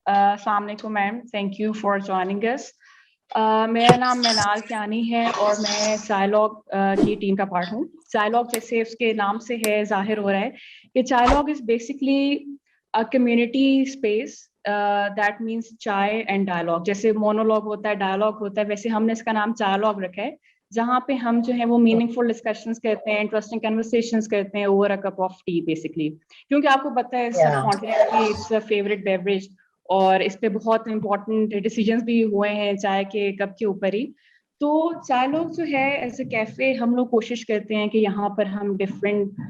السلام علیکم میم, thank you for joining اس. میرا نام مینال کیانی ہے اور میں چائلاگ کی ٹیم کا پارٹ ہوں. چائلاگ جیسے اس کے نام سے ہے ظاہر ہو رہا ہے کہ Chailogue is basically community space that means chai and dialogue. جیسے مونولوگ ہوتا ہے, ڈائلاگ ہوتا ہے, ویسے ہم نے اس کا نام چائلاگ رکھا ہے, جہاں پہ ہم جو ہے وہ میننگ فل ڈسکشنس کرتے ہیں, انٹرسٹنگ کنورسیشنس کرتے ہیں over a cup of T basically. کیونکہ آپ کو پتہ ہے سب کانٹیننٹ کی اٹس فیوریٹ بیوریج اور اس پہ بہت امپورٹنٹ ڈیسیجنس بھی ہوئے ہیں چائے کے کپ کے اوپر ہی. تو چائے لوگ جو ہے ایز اے کیفے ہم لوگ کوشش کرتے ہیں کہ یہاں پر ہم ڈفرینٹ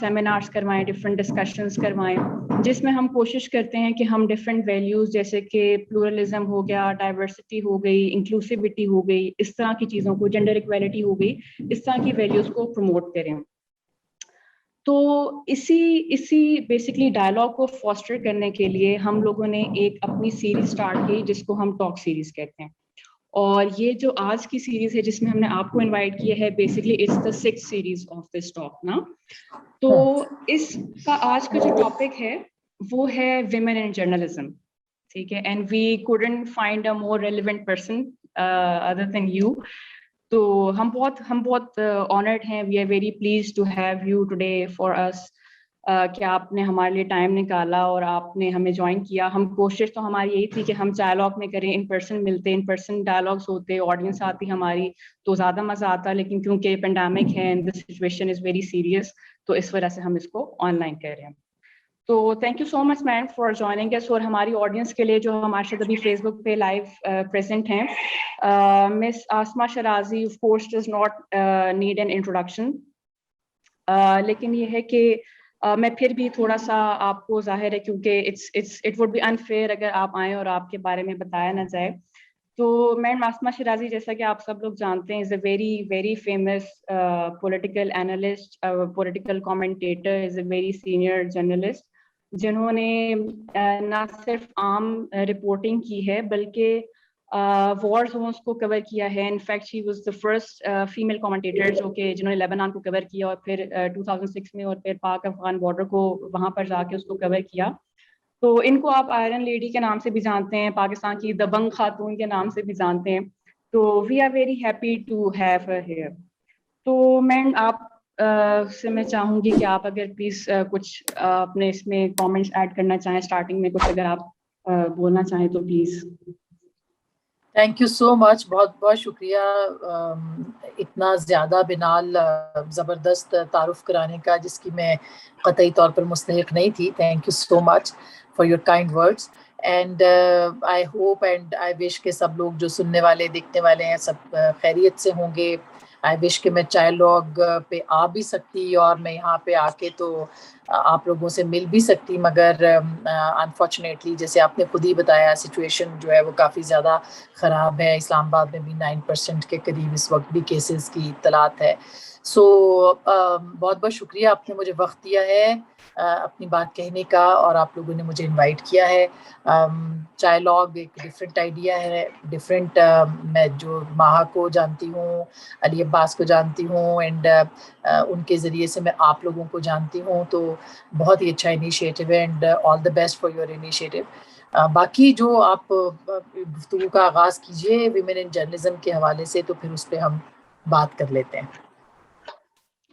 سیمینارس کروائیں, ڈفرینٹ ڈسکشنس کروائیں, جس میں ہم کوشش کرتے ہیں کہ ہم ڈفرینٹ ویلیوز جیسے کہ پلورلزم ہو گیا, ڈائیورسٹی ہو گئی, انکلوسیوٹی ہو گئی, اس طرح کی چیزوں کو, جینڈر ایکویلٹی ہو گئی, اس طرح کی ویلیوز کو پروموٹ کریں. تو اسی بیسکلی ڈائلاگ کو فاسٹر کرنے کے لیے ہم لوگوں نے ایک اپنی سیریز اسٹارٹ کی جس کو ہم ٹاک سیریز کہتے ہیں. اور یہ جو آج کی سیریز ہے جس میں ہم نے آپ کو انوائٹ کیا ہے, basically it's the 6th series of this talk نا. تو اس کا آج کا جو ٹاپک ہے وہ ہے ویمن ان جرنلزم, ٹھیک ہے, and we couldn't find a more relevant person other than you. تو ہم بہت آنرڈ ہیں, we are very pleased to have you today for us, کہ آپ نے ہمارے لیے ٹائم نکالا اور آپ نے ہمیں جوائن کیا. ہم کوشش تو ہماری یہی تھی کہ ہم چائلاگ میں کریں, ان پرسن ملتے, ان پرسن ڈائلاگس ہوتے, آڈینس آتی ہماری تو زیادہ مزہ آتا, لیکن کیونکہ پینڈیمک ہے and the situation is very serious تو اس وجہ سے ہم اس کو آن لائن کر رہے ہیں. تو thank you so much ma'am for joining us. اور ہماری آڈینس کے لیے جو ہمارے ساتھ ابھی فیس بک پہ لائیو پریزنٹ ہیں, miss Asma Shirazi of course does not need an introduction, لیکن یہ ہے کہ میں پھر بھی تھوڑا سا آپ کو ظاہر ہے کیونکہ اٹ وڈ بی انفیئر اگر آپ آئیں اور آپ کے بارے میں بتایا نہ جائے. تو میم آسما شرازی جیسا کہ آپ سب لوگ جانتے ہیں is a very famous political analyst, political commentator, is a very senior journalist, جنہوں نے نہ صرف عام رپورٹنگ کی ہے بلکہ وار زونس کو کور کیا ہے. In fact she was the first female commentator جنہوں نے لیبنان کو کور کیا, اور پھر 2006 میں اور پھر پاک افغان بارڈر کو وہاں پر جا کے اس کو کور کیا. تو ان کو آپ آئرن لیڈی کے نام سے بھی جانتے ہیں, پاکستان کی دبنگ خاتون کے نام سے بھی جانتے ہیں. تو we are very happy to have her here. تو میم آپ سے میں چاہوں گی کہ آپ اگر پلیز کچھ اپنے اس میں کامنٹس ایڈ کرنا چاہیں, اسٹارٹنگ میں کچھ اگر آپ بولنا چاہیں تو پلیز. تھینک یو سو مچ, بہت بہت شکریہ اتنا زیادہ بنال زبردست تعارف کرانے کا جس کی میں قطعی طور پر مستحق نہیں تھی. Thank you so much for your kind words, and I hope and I wish کہ سب لوگ جو سننے والے دیکھنے والے ہیں سب خیریت سے ہوں گے. آئی وش کہ میں چائے لاگ پہ آ بھی سکتی اور میں یہاں پہ آ کے تو آپ لوگوں سے مل بھی سکتی, مگر انفارچونیٹلی جیسے آپ نے خود ہی بتایا سچویشن جو ہے وہ کافی زیادہ خراب ہے. اسلام آباد میں بھی 9% کے قریب اس وقت بھی کیسز کی اطلاعات ہے. سو بہت بہت شکریہ آپ نے مجھے وقت دیا ہے اپنی بات کہنے کا, اور آپ لوگوں نے مجھے انوائٹ کیا ہے. چائے لاگ ایک ڈفرینٹ آئیڈیا ہے, ڈفرینٹ میں جو ماہا کو جانتی ہوں, علی عباس کو جانتی ہوں, اینڈ ان کے ذریعے سے میں آپ لوگوں کو جانتی ہوں, تو بہت ہی اچھا انیشیٹو ہے, and all the best for your initiative. باقی جو آپ گفتگو کا آغاز کیجیے ویمن ان جرنلزم کے حوالے سے, تو پھر اس پہ ہم بات کر لیتے ہیں.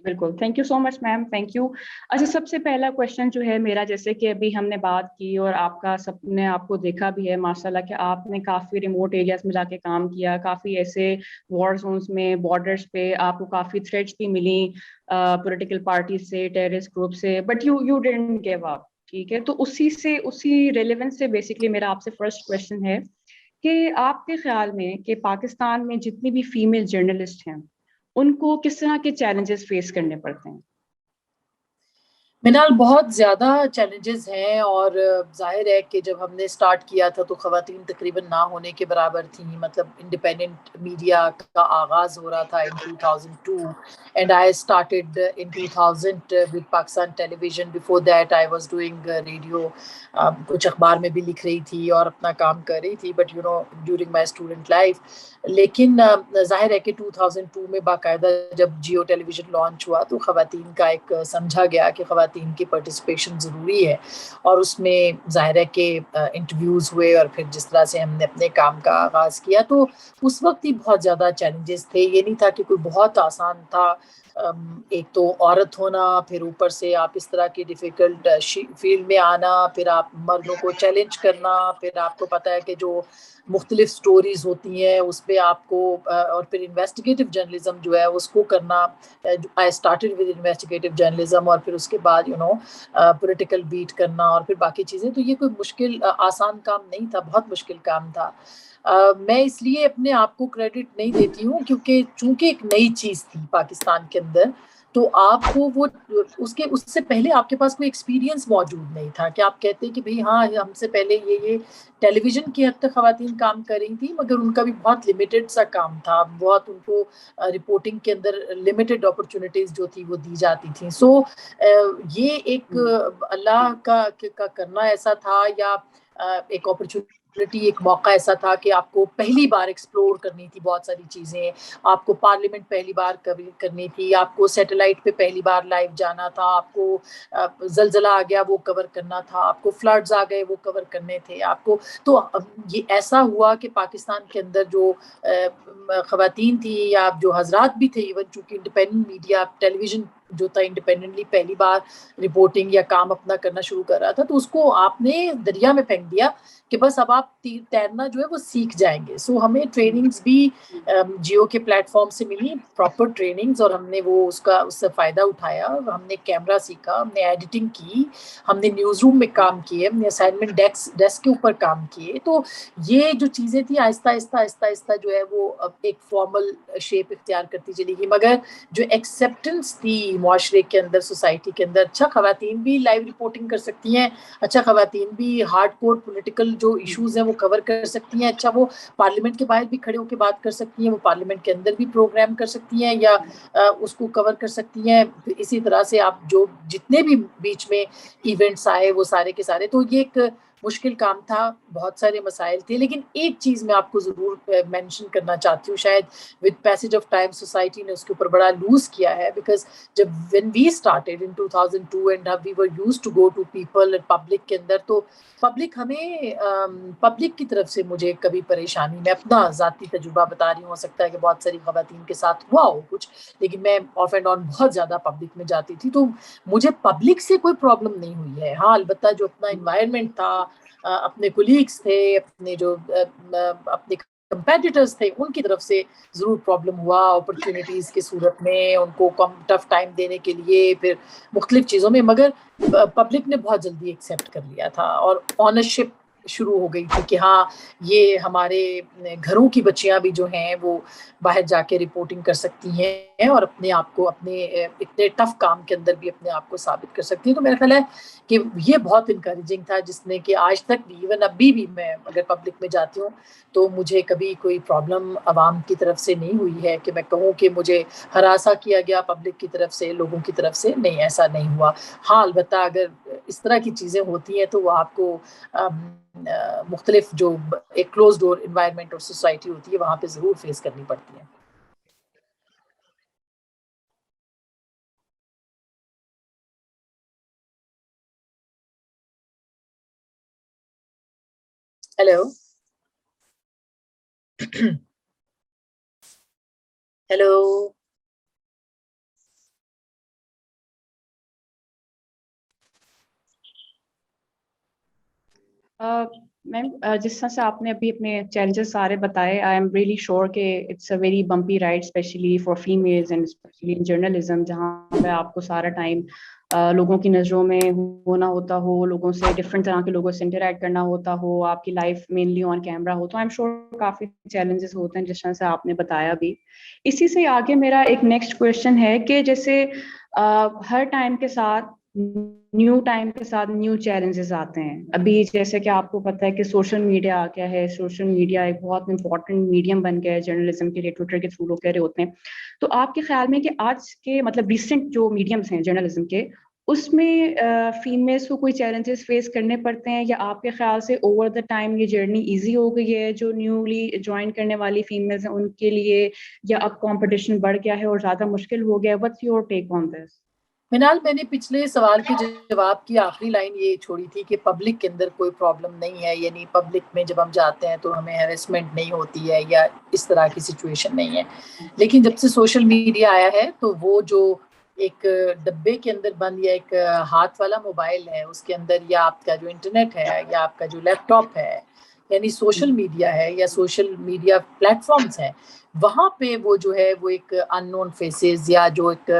بالکل, thank you so much ma'am, thank you. اچھا, سب سے پہلا کویشچن جو ہے میرا, جیسے کہ ابھی ہم نے بات کی اور آپ کا سب نے آپ کو دیکھا بھی ہے ماشاء اللہ کہ آپ نے کافی ریموٹ ایریاز میں جا کے کام کیا, کافی ایسے وار زونس میں, بارڈرس پہ آپ کو کافی تھریٹس بھی ملی پولیٹیکل پارٹی سے, ٹیررسٹ گروپ سے, بٹ یو ڈidn't give up, ٹھیک ہے. تو اسی ریلیونس سے بیسکلی میرا آپ سے فرسٹ کویشچن ہے کہ آپ کے خیال میں کہ پاکستان میں جتنی بھی فیمیل جرنلسٹ ہیں ان کو کس طرح کے چیلنجز فیس کرنے پڑتے ہیں؟ منال, بہت زیادہ چیلنجز ہیں, اور ظاہر ہے کہ جب ہم نے سٹارٹ کیا تھا تو خواتین تقریباً نہ ہونے کے برابر تھیں. مطلب انڈیپینڈنٹ میڈیا کا آغاز ہو رہا تھا in 2002, and I started in 2000 with Pakistan Television. Before that I was doing radio, کچھ اخبار میں بھی لکھ رہی تھی اور اپنا کام کر رہی تھی, but during my student life. لیکن ظاہر ہے کہ 2002 میں باقاعدہ جب جیو ٹیلی ویژن لانچ ہوا تو خواتین کا ایک سمجھا گیا کہ خواتین خواتین کی پارٹیسپیشن ضروری ہے, اور اس میں ظاہر ہے کہ انٹرویوز ہوئے اور پھر جس طرح سے ہم نے اپنے کام کا آغاز کیا تو اس وقت ہی بہت زیادہ چیلنجز تھے. یہ نہیں تھا کہ کوئی بہت آسان تھا. ایک تو عورت ہونا, پھر اوپر سے آپ اس طرح کی ڈیفیکلٹ فیلڈ میں آنا, پھر آپ مردوں کو چیلنج کرنا, پھر آپ کو پتہ ہے کہ جو مختلف سٹوریز ہوتی ہیں اس پہ آپ کو, اور پھر انویسٹیگیٹو جرنلزم جو ہے اس کو کرنا. I started with investigative journalism, اور پھر اس کے بعد پولیٹیکل بیٹ کرنا اور پھر باقی چیزیں. تو یہ کوئی مشکل آسان کام نہیں تھا, بہت مشکل کام تھا. میں اس لیے اپنے آپ کو کریڈٹ نہیں دیتی ہوں کیونکہ چونکہ ایک نئی چیز تھی پاکستان کے اندر, تو آپ کو وہ اس سے پہلے آپ کے پاس کوئی ایکسپیرینس موجود نہیں تھا کہ آپ کہتے کہ بھئی ہاں ہم سے پہلے یہ ٹیلی ویژن کی حد تک خواتین کام کر رہی تھیں, مگر ان کا بھی بہت لمیٹڈ سا کام تھا, بہت ان کو رپورٹنگ کے اندر لمیٹڈ اپرچونیٹیز جو تھی وہ دی جاتی تھیں. سو یہ ایک اللہ کا کرنا ایسا تھا, یا ایک اپرچونیٹی, ایک موقع ایسا تھا کہ آپ کو پہلی بار ایکسپلور کرنی تھی بہت ساری چیزیں. آپ کو پارلیمنٹ پہلی بار کرنی تھی, آپ کو سیٹلائٹ پہ پہلی بار لائیو جانا تھا, آپ کو زلزلہ آ گیا وہ کور کرنا تھا, آپ کو فلڈز آ گئے وہ کور کرنے تھے آپ کو. تو یہ ایسا ہوا کہ پاکستان کے اندر جو خواتین تھیں یا جو حضرات بھی تھے, ایون چونکہ انڈیپینڈنٹ میڈیا ٹیلی ویژن جو تھا انڈیپینڈنٹلی پہلی بار رپورٹنگ یا کام اپنا کرنا شروع کر رہا تھا, تو اس کو آپ نے دریا میں پھینک دیا کہ بس اب آپ تیرنا جو ہے وہ سیکھ جائیں گے. سو ہمیں ٹریننگز بھی جیو کے پلیٹ فارم سے ملی, پراپر ٹریننگز, اور ہم نے وہ اس سے فائدہ اٹھایا. ہم نے کیمرہ سیکھا, ہم نے ایڈیٹنگ کی, ہم نے نیوز روم میں کام کیے, ہم نے اسائنمنٹ ڈیسک کے اوپر کام کیے. تو یہ جو چیزیں تھیں آہستہ آہستہ جو ہے وہ ایک فارمل شیپ اختیار کرتی چلی گئی. مگر جو ایکسیپٹنس تھی معاشرے کے اندر, سوسائٹی کے اندر, اچھا خواتین بھی لائیو رپورٹنگ کر سکتی ہیں, اچھا خواتین بھی ہارڈ کور پولیٹیکل جو ایشوز ہیں وہ کور کر سکتی ہیں, اچھا وہ پارلیمنٹ کے باہر بھی کھڑے ہو کے بات کر سکتی ہیں, وہ پارلیمنٹ کے اندر بھی پروگرام کر سکتی ہیں یا اس کو کور کر سکتی ہیں. اسی طرح سے آپ جو جتنے بھی بیچ میں ایونٹس آئے وہ سارے کے سارے. تو یہ ایک مشکل کام تھا, بہت سارے مسائل تھے, لیکن ایک چیز میں آپ کو ضرور مینشن کرنا چاہتی ہوں, شاید with passage of time society نے اس کے اوپر بڑا لوز کیا ہے, بیکاز جب when we started in 2002 and we were used to go to people and public کے اندر, تو پبلک ہمیں پبلک کی طرف سے مجھے کبھی پریشانی, میں اپنا ذاتی تجربہ بتا رہی ہوں, ہو سکتا ہے کہ بہت ساری خواتین کے ساتھ ہوا ہو کچھ, لیکن میں آف اینڈ آن بہت زیادہ پبلک میں جاتی تھی, تو مجھے پبلک سے کوئی پرابلم نہیں ہوئی ہے. ہاں البتہ جو اپنا انوائرمنٹ تھا, اپنے کولیگس تھے, اپنے جو اپنے کمپیٹیٹرز تھے, ان کی طرف سے ضرور پرابلم ہوا, اپرچونیٹیز کی صورت میں ان کو کم ٹف ٹائم دینے کے لیے, پھر مختلف چیزوں میں. مگر پبلک نے بہت جلدی ایکسیپٹ کر لیا تھا, اور آنرشپ شروع ہو گئی تھی کہ ہاں یہ ہمارے گھروں کی بچیاں بھی جو ہیں وہ باہر جا کے رپورٹنگ کر سکتی ہیں, اور اپنے آپ کو اپنے اتنے ٹف کام کے اندر بھی اپنے آپ کو ثابت کر سکتی ہیں. تو میرا خیال ہے کہ یہ بہت انکریجنگ تھا, جس نے کہ آج تک بھی, ایون ابھی بھی میں اگر پبلک میں جاتی ہوں تو مجھے کبھی کوئی پرابلم عوام کی طرف سے نہیں ہوئی ہے کہ میں کہوں کہ مجھے ہراساں کیا گیا پبلک کی طرف سے, لوگوں کی طرف سے. نہیں, ایسا نہیں ہوا. ہاں البتہ اگر اس طرح کی چیزیں ہوتی ہیں تو وہ آپ کو مختلف جو ایک کلوز ڈور انوائرمنٹ اور سوسائٹی ہوتی ہے وہاں پہ ضرور فیس کرنی پڑتی ہے. ہیلو ہیلو میم جس طرح سے آپ نے ابھی اپنے چیلنجز سارے بتائے, آئی ایم ریئلی شیور کہ it's a very bumpy ride, especially for families and especially in journalism, جہاں پہ آپ کو سارا ٹائم لوگوں کی نظروں میں ہونا ہوتا ہو, لوگوں سے ڈفرینٹ طرح کے لوگوں سے انٹریکٹ کرنا ہوتا ہو, آپ کی لائف مینلی آن کیمرہ ہو. تو I am sure coffee challenges ہوتے ہیں جس طرح سے آپ نے بتایا بھی. اسی سے آگے میرا ایک نیکسٹ کویشچن ہے کہ جیسے ہر ٹائم کے ساتھ نیو ٹائم کے ساتھ نیو چیلنجز آتے ہیں. ابھی جیسے کہ آپ کو پتہ ہے کہ سوشل میڈیا آ گیا ہے, سوشل میڈیا ایک بہت امپورٹنٹ میڈیم بن گیا ہے جرنلزم کے لیے, ٹویٹر کے تھرو لوگ کہہ رہے ہوتے ہیں. تو آپ کے خیال میں کہ آج کے مطلب ریسنٹ جو میڈیمس ہیں جرنلزم کے, اس میں فیمیلس کو کوئی چیلنجز فیس کرنے پڑتے ہیں, یا آپ کے خیال سے اوور دا ٹائم یہ جرنی ایزی ہو گئی ہے جو نیولی جوائن کرنے والی فیمیلز ہیں ان کے لیے, یا اب کمپٹیشن بڑھ گیا ہے اور زیادہ مشکل ہو گیا ہے؟ واٹس یور ٹیک آن دس؟ منال، میں نے پچھلے سوال کے جواب کی آخری لائن یہ چھوڑی تھی کہ پبلک کے اندر کوئی پرابلم نہیں ہے، یعنی پبلک میں جب ہم جاتے ہیں تو ہمیں ہیرسمنٹ نہیں ہوتی ہے یا اس طرح کی سچویشن نہیں ہے. لیکن جب سے سوشل میڈیا آیا ہے تو وہ جو ایک ڈبے کے اندر بند یا ایک ہاتھ والا موبائل ہے، اس کے اندر یا آپ کا جو انٹرنیٹ ہے یا آپ کا جو لیپ ٹاپ ہے، یعنی سوشل میڈیا ہے یا سوشل میڈیا پلیٹ فارمز ہیں، وہاں پہ وہ جو ہے وہ ایک ان نون فیسز یا جو ایک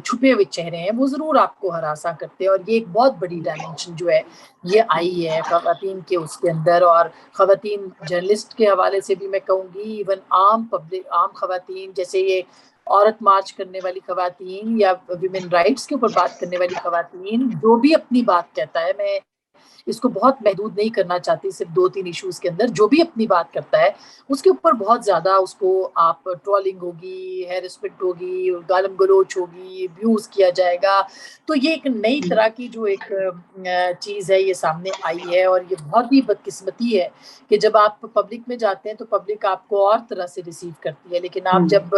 چھپے ہوئے چہرے ہیں وہ ضرور آپ کو ہراساں کرتے ہیں. اور یہ ایک بہت بڑی ڈائمینشن جو ہے یہ آئی ہے خواتین کے اس کے اندر. اور خواتین جرنلسٹ کے حوالے سے بھی میں کہوں گی، ایون عام پبلک، عام خواتین جیسے یہ عورت مارچ کرنے والی خواتین یا ویمن رائٹس کے اوپر بات کرنے والی خواتین، جو بھی اپنی بات کہتا ہے، میں اس کو بہت محدود نہیں کرنا چاہتی صرف 2-3 ایشوز کے اندر، جو بھی اپنی بات کرتا ہے اس کے اوپر بہت زیادہ اس کو آپ ٹرولنگ ہوگی، ہیرسمنٹ ہوگی، گالم گلوچ ہوگی، ابیوز کیا جائے گا. تو یہ ایک نئی طرح کی جو ایک چیز ہے یہ سامنے آئی ہے. اور یہ بہت ہی بدقسمتی ہے کہ جب آپ پبلک میں جاتے ہیں تو پبلک آپ کو اور طرح سے ریسیو کرتی ہے، لیکن آپ جب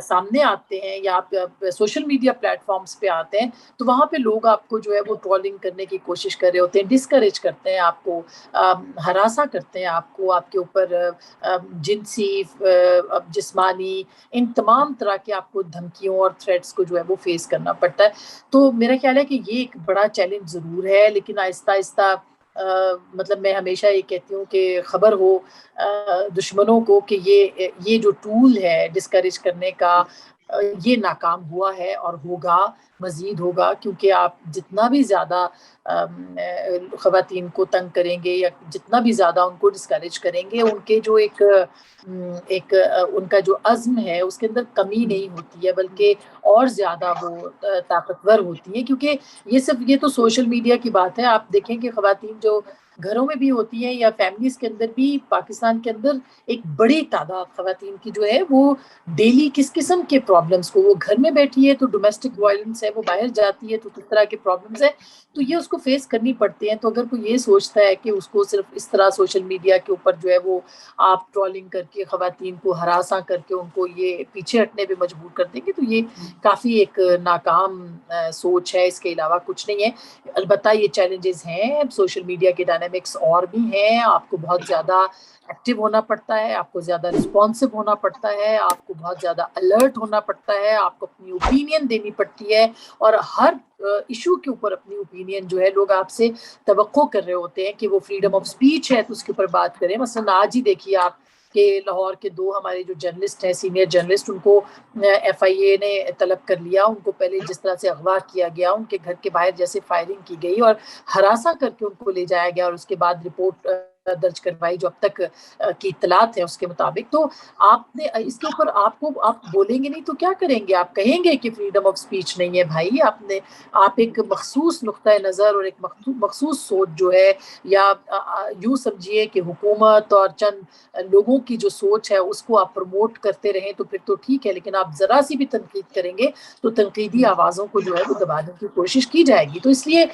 سامنے آتے ہیں یا آپ سوشل میڈیا پلیٹ فارمز پہ آتے ہیں تو وہاں پہ لوگ آپ کو جو ہے وہ ٹرولنگ کرنے کی کوشش کر رہے ہوتے ہیں، ڈسکریج کرتے ہیں آپ کو، ہراساں کرتے ہیں آپ کو، آپ کے اوپر جنسی، جسمانی، ان تمام طرح کے آپ کو دھمکیوں اور تھریٹس کو جو ہے وہ فیس کرنا پڑتا ہے. تو میرا خیال ہے کہ یہ ایک بڑا چیلنج ضرور ہے، لیکن آہستہ آہستہ مطلب میں ہمیشہ یہ کہتی ہوں کہ خبر ہو دشمنوں کو کہ یہ جو ٹول ہے ڈسکریج کرنے کا یہ ناکام ہوا ہے اور ہوگا، مزید ہوگا، کیونکہ آپ جتنا بھی زیادہ خواتین کو تنگ کریں گے یا جتنا بھی زیادہ ان کو ڈسکریج کریں گے، ان کے جو ایک ان کا جو عزم ہے اس کے اندر کمی نہیں ہوتی ہے، بلکہ اور زیادہ وہ طاقتور ہوتی ہیں. کیونکہ یہ تو سوشل میڈیا کی بات ہے. آپ دیکھیں کہ خواتین جو گھروں میں بھی ہوتی ہیں یا فیملیز کے اندر بھی، پاکستان کے اندر ایک بڑی تعداد خواتین کی جو ہے وہ ڈیلی کس قسم کے پرابلمس کو، وہ گھر میں بیٹھی ہے تو ڈومیسٹک وائلنس ہے، وہ باہر جاتی ہے تو کس طرح کے پرابلمس ہیں تو یہ اس کو فیس کرنی پڑتی ہیں. تو اگر کوئی یہ سوچتا ہے کہ اس کو صرف اس طرح سوشل میڈیا کے اوپر جو ہے وہ آپ ٹرولنگ کر کے خواتین کو ہراساں کر کے ان کو یہ پیچھے ہٹنے پہ مجبور کر دیں گے، تو یہ کافی ایک ناکام سوچ ہے، اس کے علاوہ کچھ نہیں ہے. البتہ یہ چیلنجز ہیں، سوشل میڈیا کے ڈائنامکس اور بھی ہیں. آپ کو بہت زیادہ ایکٹیو ہونا پڑتا ہے، آپ کو زیادہ رسپانسو ہونا پڑتا ہے، آپ کو بہت زیادہ الرٹ ہونا پڑتا ہے، آپ کو اپنی اوپینین دینی پڑتی ہے، اور ہر ایشو کے اوپر اپنی اوپینین جو ہے لوگ آپ سے توقع کر رہے ہوتے ہیں کہ وہ فریڈم آف سپیچ ہے تو اس کے اوپر بات کریں. مثلا آج ہی دیکھیے آپ کہ لاہور کے 2 ہمارے جو جرنلسٹ ہیں، سینئر جرنلسٹ، ان کو ایف آئی اے نے طلب کر لیا. ان کو پہلے جس طرح سے اغوا کیا گیا، ان کے گھر کے باہر جیسے فائرنگ کی گئی اور ہراساں کر کے ان کو لے جایا گیا، اور اس کے بعد رپورٹ درج کروائی جو اب تک کی اطلاعات ہیں اس کے مطابق. تو آپ نے اس کے اوپر آپ بولیں گے نہیں تو کیا کریں گے؟ آپ کہیں گے کہ فریڈم آف سپیچ نہیں ہے. بھائی آپ ایک مخصوص نقطۂ نظر اور ایک مخصوص سوچ جو ہے، یا یوں سمجھیے کہ حکومت اور چند لوگوں کی جو سوچ ہے اس کو آپ پروموٹ کرتے رہیں تو پھر تو ٹھیک ہے، لیکن آپ ذرا سی بھی تنقید کریں گے تو تنقیدی آوازوں کو جو ہے وہ دبانے کی کوشش کی جائے گی. تو اس لیے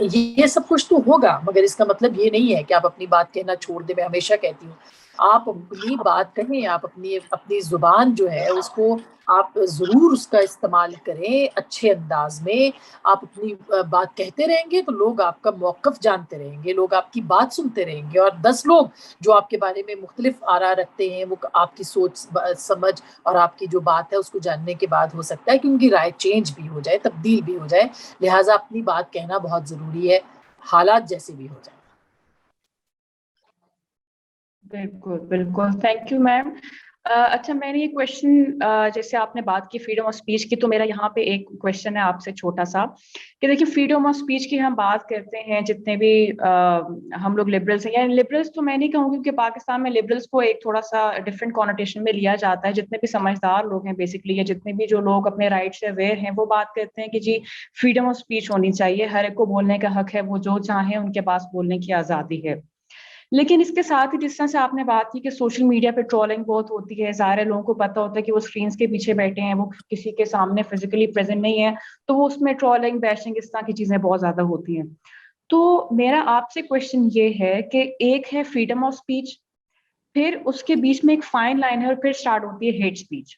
یہ سب کچھ تو ہوگا، مگر اس کا مطلب یہ نہیں ہے کہ آپ اپنی بات کہنا چھوڑ دیں. میں ہمیشہ کہتی ہوں آپ اپنی بات کہیں، آپ اپنی زبان جو ہے اس کو آپ ضرور اس کا استعمال کریں اچھے انداز میں. آپ اپنی بات کہتے رہیں گے تو لوگ آپ کا موقف جانتے رہیں گے، لوگ آپ کی بات سنتے رہیں گے، اور 10 لوگ جو آپ کے بارے میں مختلف آراء رکھتے ہیں وہ آپ کی سوچ سمجھ اور آپ کی جو بات ہے اس کو جاننے کے بعد ہو سکتا ہے کہ ان کی رائے چینج بھی ہو جائے، تبدیل بھی ہو جائے. لہٰذا اپنی بات کہنا بہت ضروری ہے، حالات جیسے بھی ہو جائے. بالکل بالکل، تھینک یو میم. اچھا، میں نے یہ کوشچن، جیسے آپ نے بات کی فریڈم آف اسپیچ کی، تو میرا یہاں پہ ایک کوشچن ہے آپ سے چھوٹا سا کہ دیکھیے فریڈم آف اسپیچ کی ہم بات کرتے ہیں، جتنے بھی ہم لوگ لبرلس ہیں، یعنی لبرلس تو میں نہیں کہوں گی کہ پاکستان میں لبرلس کو ایک تھوڑا سا ڈفرینٹ کونوٹیشن میں لیا جاتا ہے. جتنے بھی سمجھدار لوگ ہیں بیسکلی، یا جتنے بھی جو لوگ اپنے رائٹ سے اویئر ہیں، وہ بات کرتے ہیں کہ جی فریڈم آف اسپیچ ہونی چاہیے، ہر ایک کو بولنے کا حق ہے، وہ جو چاہیں ان کے پاس بولنے کی آزادی ہے. لیکن اس کے ساتھ ہی جس طرح سے آپ نے بات کی کہ سوشل میڈیا پہ ٹرولنگ بہت ہوتی ہے، ظاہر ہے لوگوں کو پتہ ہوتا ہے کہ وہ اسکرینس کے پیچھے بیٹھے ہیں، وہ کسی کے سامنے فزیکلی پریزنٹ نہیں ہے، تو وہ اس میں ٹرولنگ، بیشنگ، اس طرح کی چیزیں بہت زیادہ ہوتی ہیں. تو میرا آپ سے کوشچن یہ ہے کہ ایک ہے فریڈم آف اسپیچ، پھر اس کے بیچ میں ایک فائن لائن ہے اور پھر اسٹارٹ ہوتی ہے ہیٹ اسپیچ.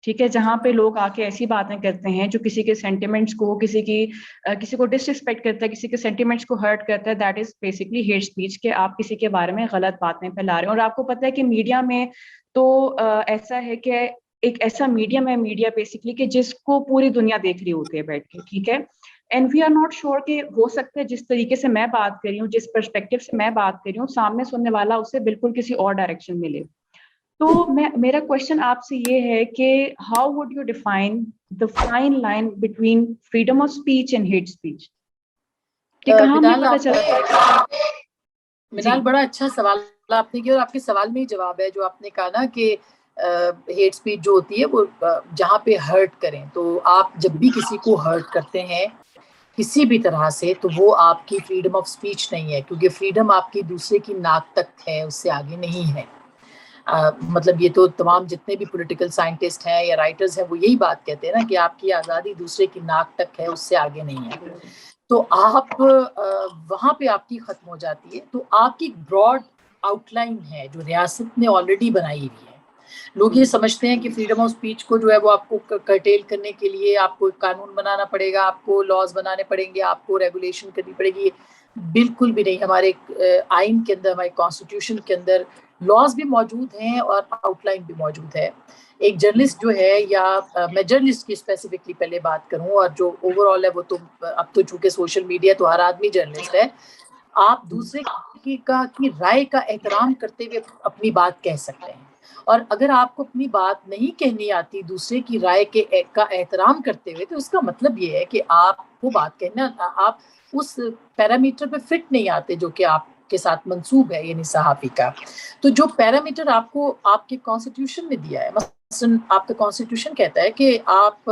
ٹھیک ہے, جہاں پہ لوگ آ کے ایسی باتیں کرتے ہیں جو کسی کے سینٹیمنٹس کو, کسی کو ڈس رسپیکٹ کرتا ہے, کسی کے سینٹیمنٹس کو ہرٹ کرتا ہے, that is basically heat speech, کہ آپ کسی کے بارے میں غلط باتیں پھیلا رہے ہیں. اور آپ کو پتہ ہے کہ میڈیا میں تو ایسا ہے کہ ایک ایسا میڈیم ہے میڈیا بیسکلی کہ جس کو پوری دنیا دیکھ رہی ہوتی ہے بیٹھ کے, ٹھیک ہے, and we are not sure کہ ہو سکتا ہے جس طریقے سے میں بات کر رہی ہوں, جس پرسپیکٹو سے میں بات کر رہی ہوں, سامنے سننے والا اسے بالکل کسی اور ڈائریکشن ملے. تو میرا کوشچن آپ سے یہ ہے کہ how would you define the fine line between freedom of speech and hate speech, کہ کہاں ہمیں پتہ چلتا ہے. منال, بڑا اچھا سوال آپ نے کیا, اور آپ کے سوال میں ہی جواب ہے جو آپ نے کہا نا کہ ہیٹ اسپیچ جو ہوتی ہے وہ جہاں پہ ہرٹ کریں, تو آپ جب بھی کسی کو ہرٹ کرتے ہیں کسی بھی طرح سے, تو وہ آپ کی فریڈم آف اسپیچ نہیں ہے, کیونکہ فریڈم آپ کی دوسرے کی ناک تک ہے, اس سے آگے نہیں ہے. مطلب یہ تو تمام جتنے بھی پولیٹیکل سائنٹسٹ ہیں یا رائٹرز ہیں وہ یہی بات کہتے ہیں نا کہ آپ کی آزادی دوسرے کی ناک تک ہے, اس سے آگے نہیں ہے. تو آپ وہاں پہ آپ کی ختم ہو جاتی ہے. تو آپ کی براڈ آؤٹ لائن ہے جو ریاست نے آلریڈی بنائی ہوئی ہے. لوگ یہ سمجھتے ہیں کہ فریڈم آف اسپیچ کو جو ہے وہ آپ کو کرٹیل کرنے کے لیے آپ کو قانون بنانا پڑے گا, آپ کو لاز بنانے پڑیں گے, آپ کو ریگولیشن کرنی پڑے گی. بالکل بھی نہیں. ہمارے آئین کے اندر, ہمارے کانسٹیٹیوشن کے اندر لاز بھی موجود ہیں اور آؤٹ لائن بھی موجود ہے. ایک جرنلسٹ جو ہے, یا میں جرنلسٹ کی اسپیسیفکلی پہلے بات کروں, اور جو اوور آل ہے وہ تو اب تو چونکہ سوشل میڈیا تو ہر آدمی جرنلسٹ ہے, آپ دوسرے کی رائے کا احترام کرتے ہوئے اپنی بات کہہ سکتے ہیں. اور اگر آپ کو اپنی بات نہیں کہنی آتی دوسرے کی رائے کا احترام کرتے ہوئے, تو اس کا مطلب یہ ہے کہ آپ کو بات کہنا, آپ اس پیرامیٹر پہ فٹ نہیں آتے جو کہ آپ کے ساتھ منسوب ہے, یعنی صحافی کا. تو جو پیرامیٹر آپ کو آپ کے کانسٹیٹیوشن میں دیا ہے, مثلا آپ کا کانسٹیٹیوشن کہتا ہے کہ آپ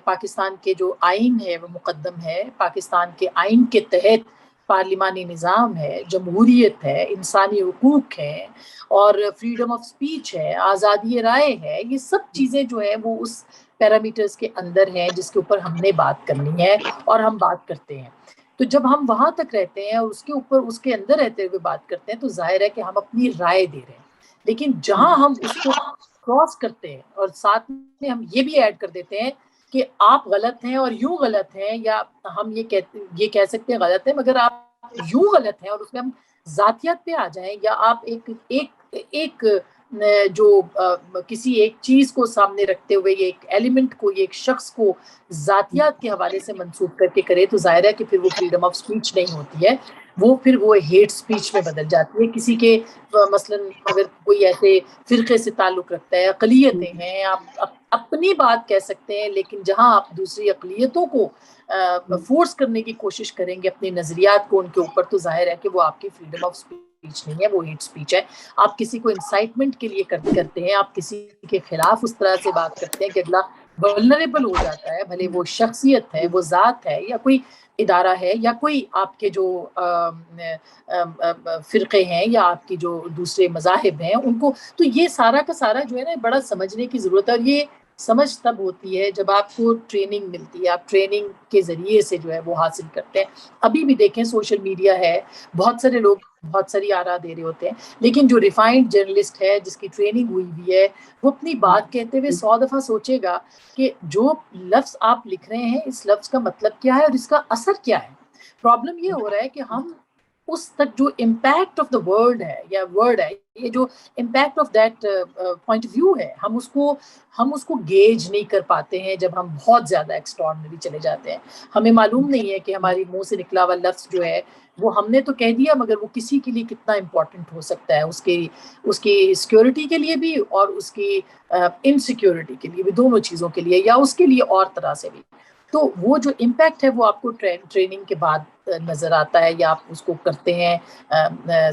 پاکستان کے جو آئین ہے وہ مقدم ہے, پاکستان کے آئین کے تحت پارلیمانی نظام ہے, جمہوریت ہے, انسانی حقوق ہیں, اور فریڈم آف اسپیچ ہے, آزادی رائے ہے. یہ سب چیزیں جو ہے وہ اس پیرامیٹرز کے اندر ہیں جس کے اوپر ہم نے بات کرنی ہے اور ہم بات کرتے ہیں. تو جب ہم وہاں تک رہتے ہیں اور اس کے اوپر اس کے اندر رہتے ہوئے بات کرتے ہیں, تو ظاہر ہے کہ ہم اپنی رائے دے رہے ہیں. لیکن جہاں ہم اس کو کراس کرتے ہیں اور ساتھ میں ہم یہ بھی ایڈ کر دیتے ہیں کہ آپ غلط ہیں اور یوں غلط ہیں, یا ہم یہ کہہ سکتے ہیں غلط ہیں مگر آپ یوں غلط ہیں, اور اس میں ہم ذاتیات پہ آ جائیں, یا آپ ایک جو کسی ایک چیز کو سامنے رکھتے ہوئے, یہ ایک ایلیمنٹ کو, یہ ایک شخص کو ذاتیات کے حوالے سے منسوب کر کے کرے, تو ظاہر ہے کہ پھر وہ فریڈم آف اسپیچ نہیں ہوتی ہے, وہ ہیٹ اسپیچ میں بدل جاتی ہے. کسی کے مثلا اگر کوئی ایسے فرقے سے تعلق رکھتا ہے, اقلیتیں ہیں, آپ اپنی بات کہہ سکتے ہیں, لیکن جہاں آپ دوسری اقلیتوں کو فورس کرنے کی کوشش کریں گے اپنے نظریات کو ان کے اوپر, تو ظاہر ہے کہ وہ آپ کی فریڈم آف اسپیچ نہیں ہے, وہ ہیٹ اسپیچ ہے. آپ کسی کو انسائٹمنٹ کے لیے کرتے ہیں, آپ کسی کے خلاف اس طرح سے بات کرتے ہیں کہ اگلا ولنریبل ہو جاتا ہے, بھلے وہ شخصیت ہے, وہ ذات ہے, یا کوئی ادارہ ہے, یا کوئی آپ کے جو فرقے ہیں, یا آپ کی جو دوسرے مذاہب ہیں ان کو. تو یہ سارا کا سارا جو ہے نا بڑا سمجھنے کی ضرورت ہے, اور یہ سمجھ تب ہوتی ہے جب آپ کو ٹریننگ ملتی ہے, آپ ٹریننگ کے ذریعے سے جو ہے وہ حاصل کرتے ہیں. ابھی بھی دیکھیں سوشل میڈیا ہے, بہت سارے لوگ بہت ساری آرا دے رہے ہوتے ہیں, لیکن جو ریفائنڈ جرنلسٹ ہے جس کی ٹریننگ ہوئی بھی ہے, وہ اپنی بات کہتے ہوئے 100 دفعہ سوچے گا کہ جو لفظ آپ لکھ رہے ہیں اس لفظ کا مطلب کیا ہے اور اس کا اثر کیا ہے. پرابلم یہ ہو رہا ہے کہ ہم اس تک جو امپیکٹ آف دا ورڈ ہے, یا ورڈ ہے, یہ جو impact of that point of view ہے, ہم اس کو گیج نہیں کر پاتے ہیں جب ہم بہت زیادہ ایکسٹرارڈنری چلے جاتے ہیں. ہمیں معلوم نہیں ہے کہ ہماری منہ سے نکلا ہوا لفظ جو ہے وہ ہم نے تو کہہ دیا, مگر وہ کسی کے لیے کتنا امپورٹنٹ ہو سکتا ہے, اس کی سیکیورٹی کے لیے بھی اور اس کی انسیکیورٹی کے لیے بھی, دونوں چیزوں کے لیے, یا اس کے لیے اور طرح سے بھی. تو وہ جو امپیکٹ ہے وہ آپ کو ٹریننگ کے بعد نظر آتا ہے, یا آپ اس کو کرتے ہیں,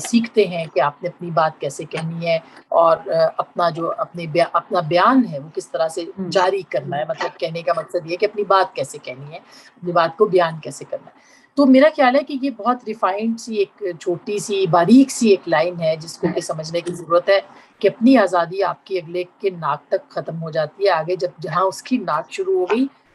سیکھتے ہیں کہ آپ نے اپنی بات کیسے کہنی ہے, اور اپنا بیان ہے وہ کس طرح سے جاری کرنا ہے. مطلب کہنے کا مقصد یہ کہ اپنی بات کیسے کہنی ہے, اپنی بات کو بیان کیسے کرنا ہے. تو میرا خیال ہے کہ یہ بہت ریفائنڈ سی, ایک چھوٹی سی, باریک سی ایک لائن ہے جس کو کہ سمجھنے کی ضرورت ہے کہ اپنی آزادی آپ کی اگلے کے ناک تک ختم ہو جاتی ہے, آگے جہاں اس کی ناک شروع ہو گئی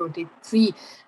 23